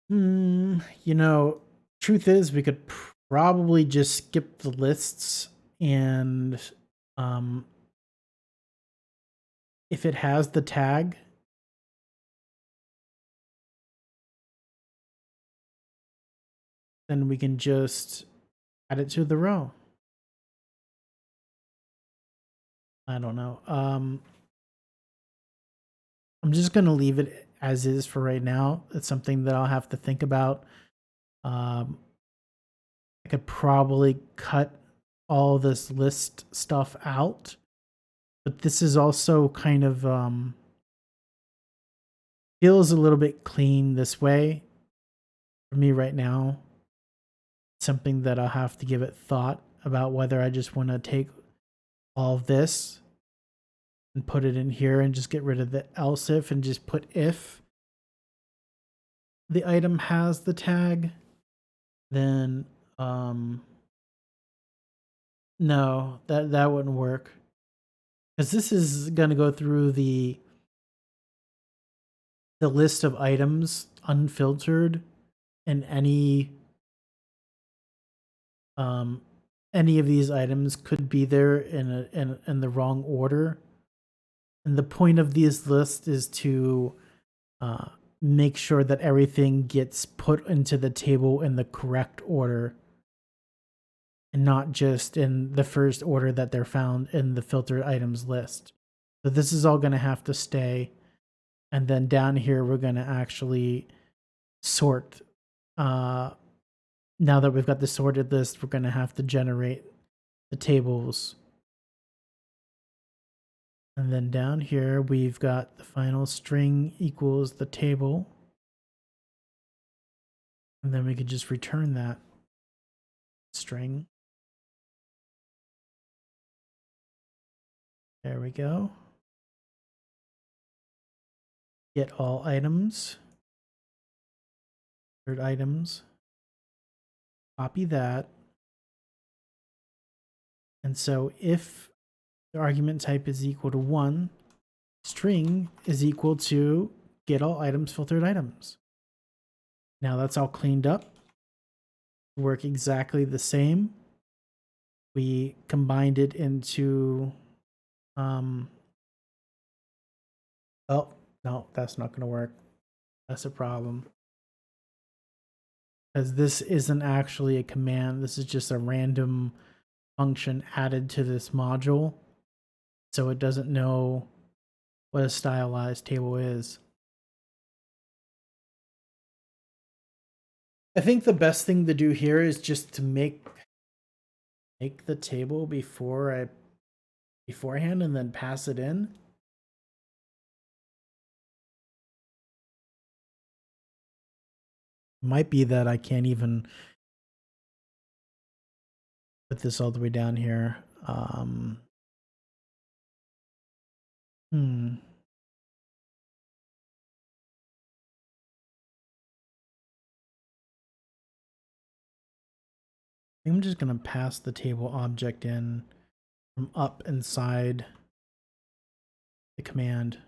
You know, truth is we could probably just skip the lists and if it has the tag, then we can just add it to the row. I don't know. I'm just going to leave it as is for right now. It's something that I'll have to think about. I could probably cut all this list stuff out, but this is also kind of feels a little bit clean this way for me right now. Something that I'll have to give it thought about whether I just want to take all of this and put it in here and just get rid of the else if and just put if the item has the tag, then No, that wouldn't work. Because this is going to go through the list of items unfiltered, and um any of these items could be there in the wrong order. And the point of these lists is to uh, make sure that everything gets put into the table in the correct order and not just in the first order that they're found in the filtered items list. So this is all going to have to stay. And then down here, we're going to actually sort. Now that we've got the sorted list, we're going to have to generate the tables. And then down here, we've got the final string equals the table. And then we could just return that string. There we go. Get all items. Third items. Copy that. And so if the argument type is equal to 1, string is equal to get all items filtered items. Now that's all cleaned up. Work exactly the same. We combined it into oh no, that's not going to work. That's a problem. Because this isn't actually a command. This is just a random function added to this module. So it doesn't know what a stylized table is. I think the best thing to do here is just to make the table beforehand and then pass it in. Might be that I can't even put this all the way down here. I'm just going to pass the table object in from up inside the command.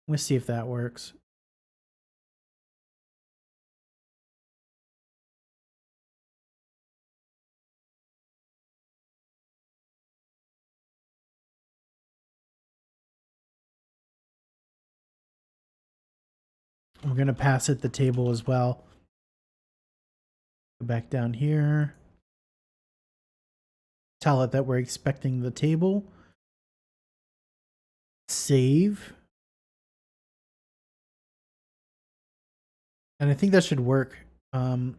Let's see if that works. We're going to pass it the table as well. Go back down here. Tell it that we're expecting the table. Save. And I think that should work. The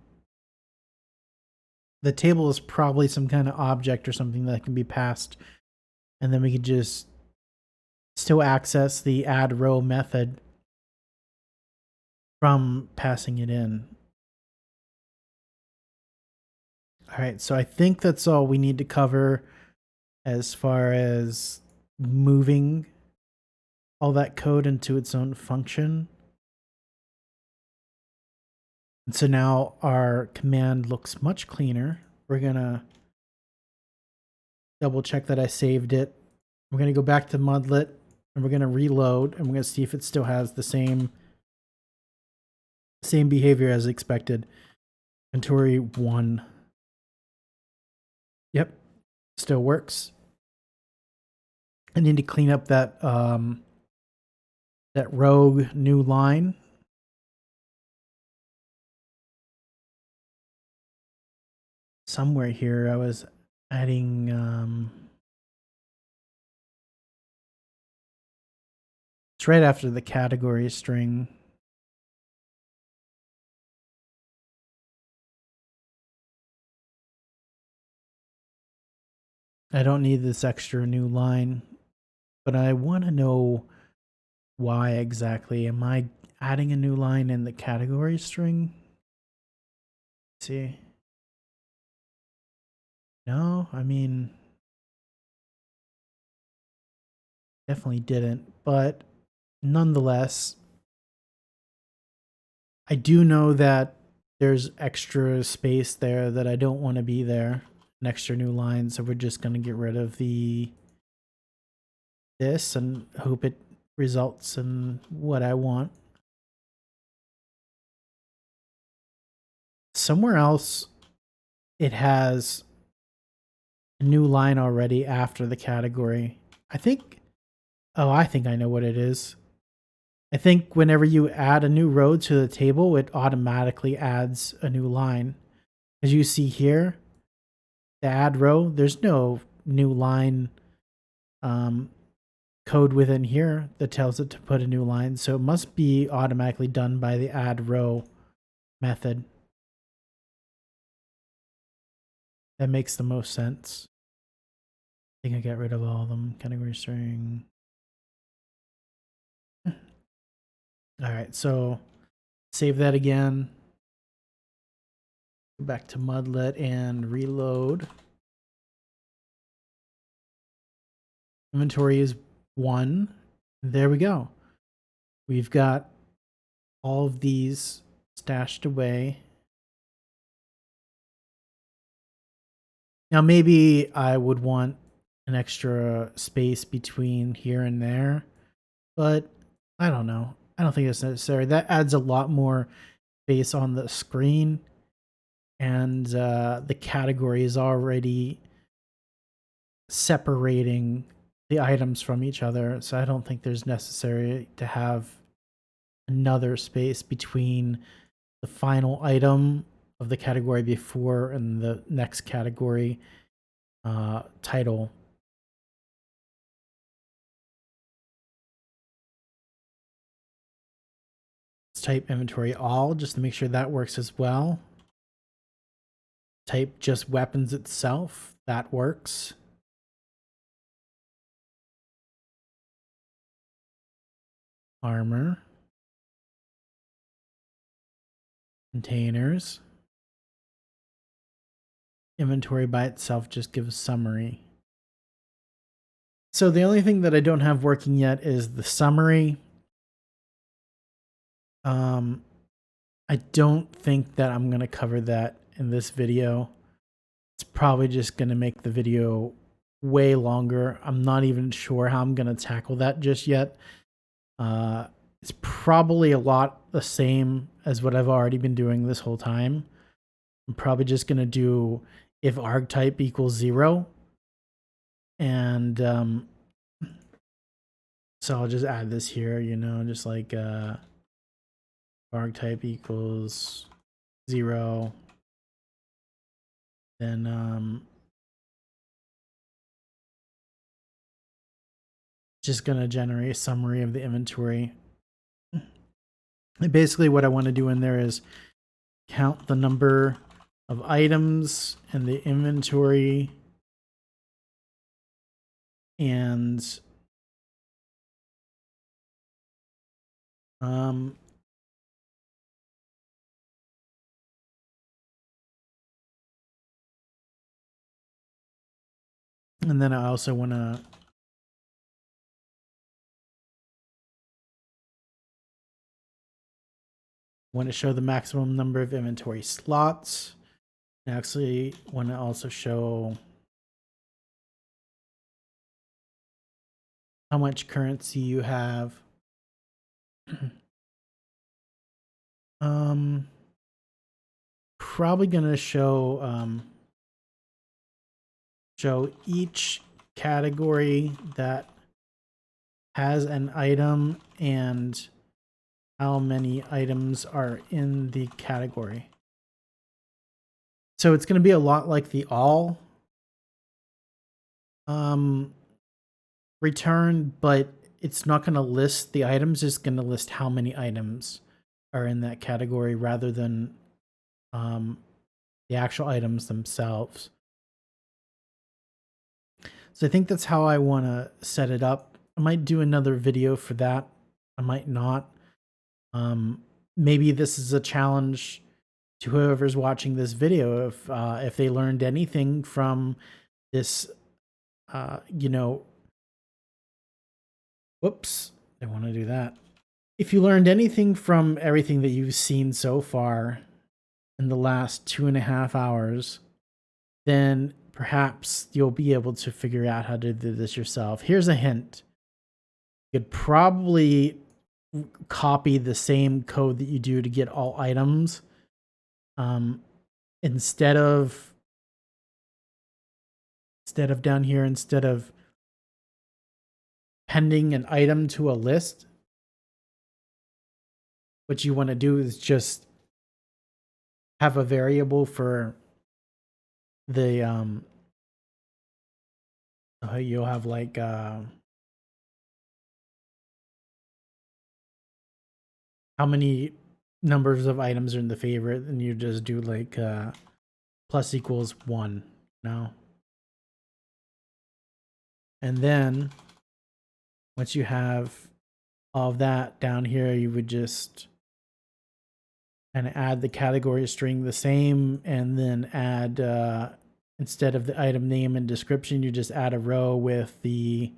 table is probably some kind of object or something that can be passed. And then we can just still access the add row method from passing it in. All right, so I think that's all we need to cover as far as moving all that code into its own function. And so now our command looks much cleaner. We're going to double check that I saved it. We're going to go back to Mudlet and we're going to reload and we're going to see if it still has the same behavior as expected. Inventory 1. Yep, still works. I need to clean up that that rogue new line. Somewhere here I was adding it's right after the category string. I don't need this extra new line, but I want to know why exactly. Am I adding a new line in the category string? Let's see. No, I mean, definitely didn't, but nonetheless, I do know that there's extra space there that I don't want to be there. an extra new line. So we're just going to get rid of this and hope it results in what I want. Somewhere else, it has a new line already after the category. I think I know what it is. I think whenever you add a new row to the table, it automatically adds a new line. As you see here, the add row, there's no new line code within here that tells it to put a new line. So it must be automatically done by the add row method. That makes the most sense. I think I got rid of all of them. Category string. All right, so save that again. Go back to Mudlet and reload. Inventory is 1. There we go. We've got all of these stashed away. Now maybe I would want an extra space between here and there, but I don't know. I don't think it's necessary. That adds a lot more space on the screen, and the category is already separating the items from each other, so I don't think there's necessary to have another space between the final item of the category before and the next category title. Let's type inventory all just to make sure that works as well. Type just weapons itself. That works. Armor. Containers. Inventory by itself just gives summary. So the only thing that I don't have working yet is the summary. I don't think that I'm going to cover that in this video. It's probably just going to make the video way longer. I'm not even sure how I'm going to tackle that just yet. It's probably a lot the same as what I've already been doing this whole time. I'm probably just going to do if archetype equals 0. And so I'll just add this here, just like archetype equals 0. Then just going to generate a summary of the inventory. And basically what I want to do in there is count the number of items in the inventory and then I also want to show the maximum number of inventory slots. I actually want to also show how much currency you have. Probably gonna show each category that has an item and how many items are in the category. So it's going to be a lot like the all return, but it's not going to list the items, it's going to list how many items are in that category rather than the actual items themselves. So I think that's how I want to set it up. I might do another video for that. I might not. Maybe this is a challenge to whoever's watching this video. If they learned anything from this, whoops, I want to do that. If you learned anything from everything that you've seen so far in the last 2.5 hours, then perhaps you'll be able to figure out how to do this yourself. Here's a hint. You could probably copy the same code that you do to get all items. Instead of down here, instead of appending an item to a list, what you want to do is just have a variable for the you'll have like how many numbers of items are in the favorite, and you just do like plus equals 1 now. And then once you have all of that down here, you would just kind of add the category string the same, and then add instead of the item name and description, you just add a row with the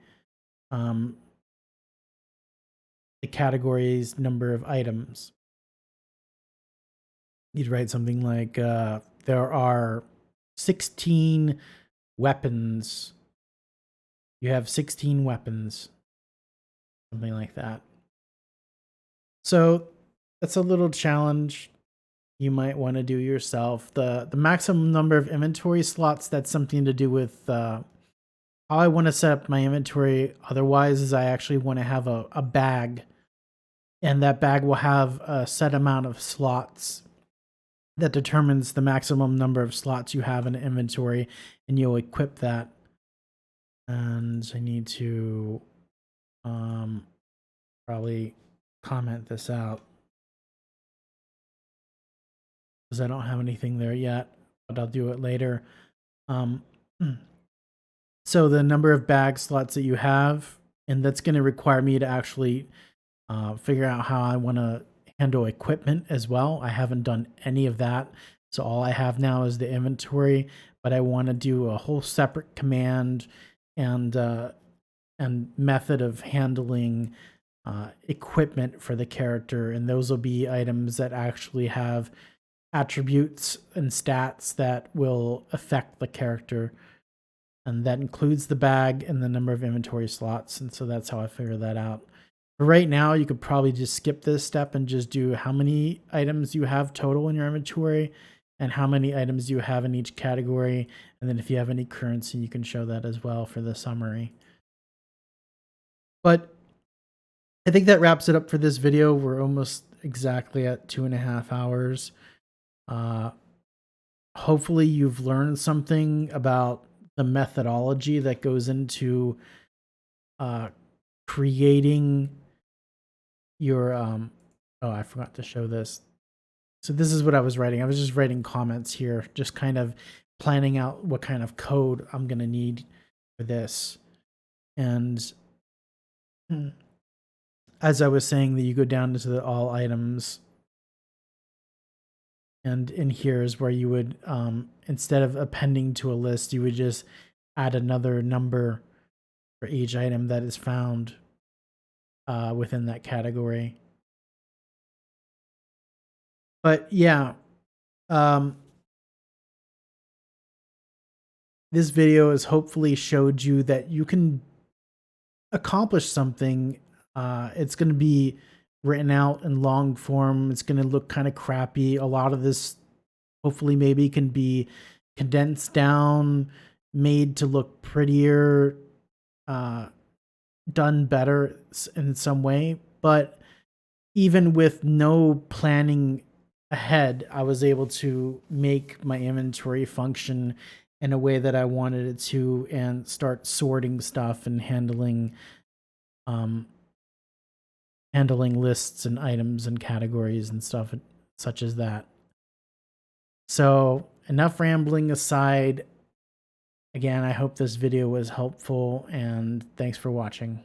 category's number of items. You'd write something like there are 16 weapons. You have 16 weapons. Something like that. So that's a little challenge you might want to do yourself. The maximum number of inventory slots, that's something to do with how I want to set up my inventory. Otherwise, is I actually want to have a bag, and that bag will have a set amount of slots that determines the maximum number of slots you have in an inventory, and you'll equip that. And I need to probably comment this out because I don't have anything there yet, but I'll do it later. So the number of bag slots that you have, and that's going to require me to actually figure out how I want to handle equipment as well. I haven't done any of that. So all I have now is the inventory, but I want to do a whole separate command and method of handling equipment for the character. And those will be items that actually have attributes and stats that will affect the character. And that includes the bag and the number of inventory slots. And so that's how I figure that out. But right now, you could probably just skip this step and just do how many items you have total in your inventory and how many items you have in each category. And then if you have any currency, you can show that as well for the summary. But I think that wraps it up for this video. We're almost exactly at 2.5 hours. Hopefully you've learned something about the methodology that goes into creating your oh, I forgot to show this. So this is what I was writing. I was just writing comments here, just kind of planning out what kind of code I'm going to need for this. And as I was saying, that you go down to the all items, and in here is where you would instead of appending to a list, you would just add another number for each item that is found within that category. But yeah, this video has hopefully showed you that you can accomplish something. It's going to be written out in long form. It's going to look kind of crappy. A lot of this hopefully maybe can be condensed down, made to look prettier, done better in some way. But even with no planning ahead, I was able to make my inventory function in a way that I wanted it to and start sorting stuff and handling lists and items and categories and stuff such as that. So enough rambling aside. Again, I hope this video was helpful, and thanks for watching.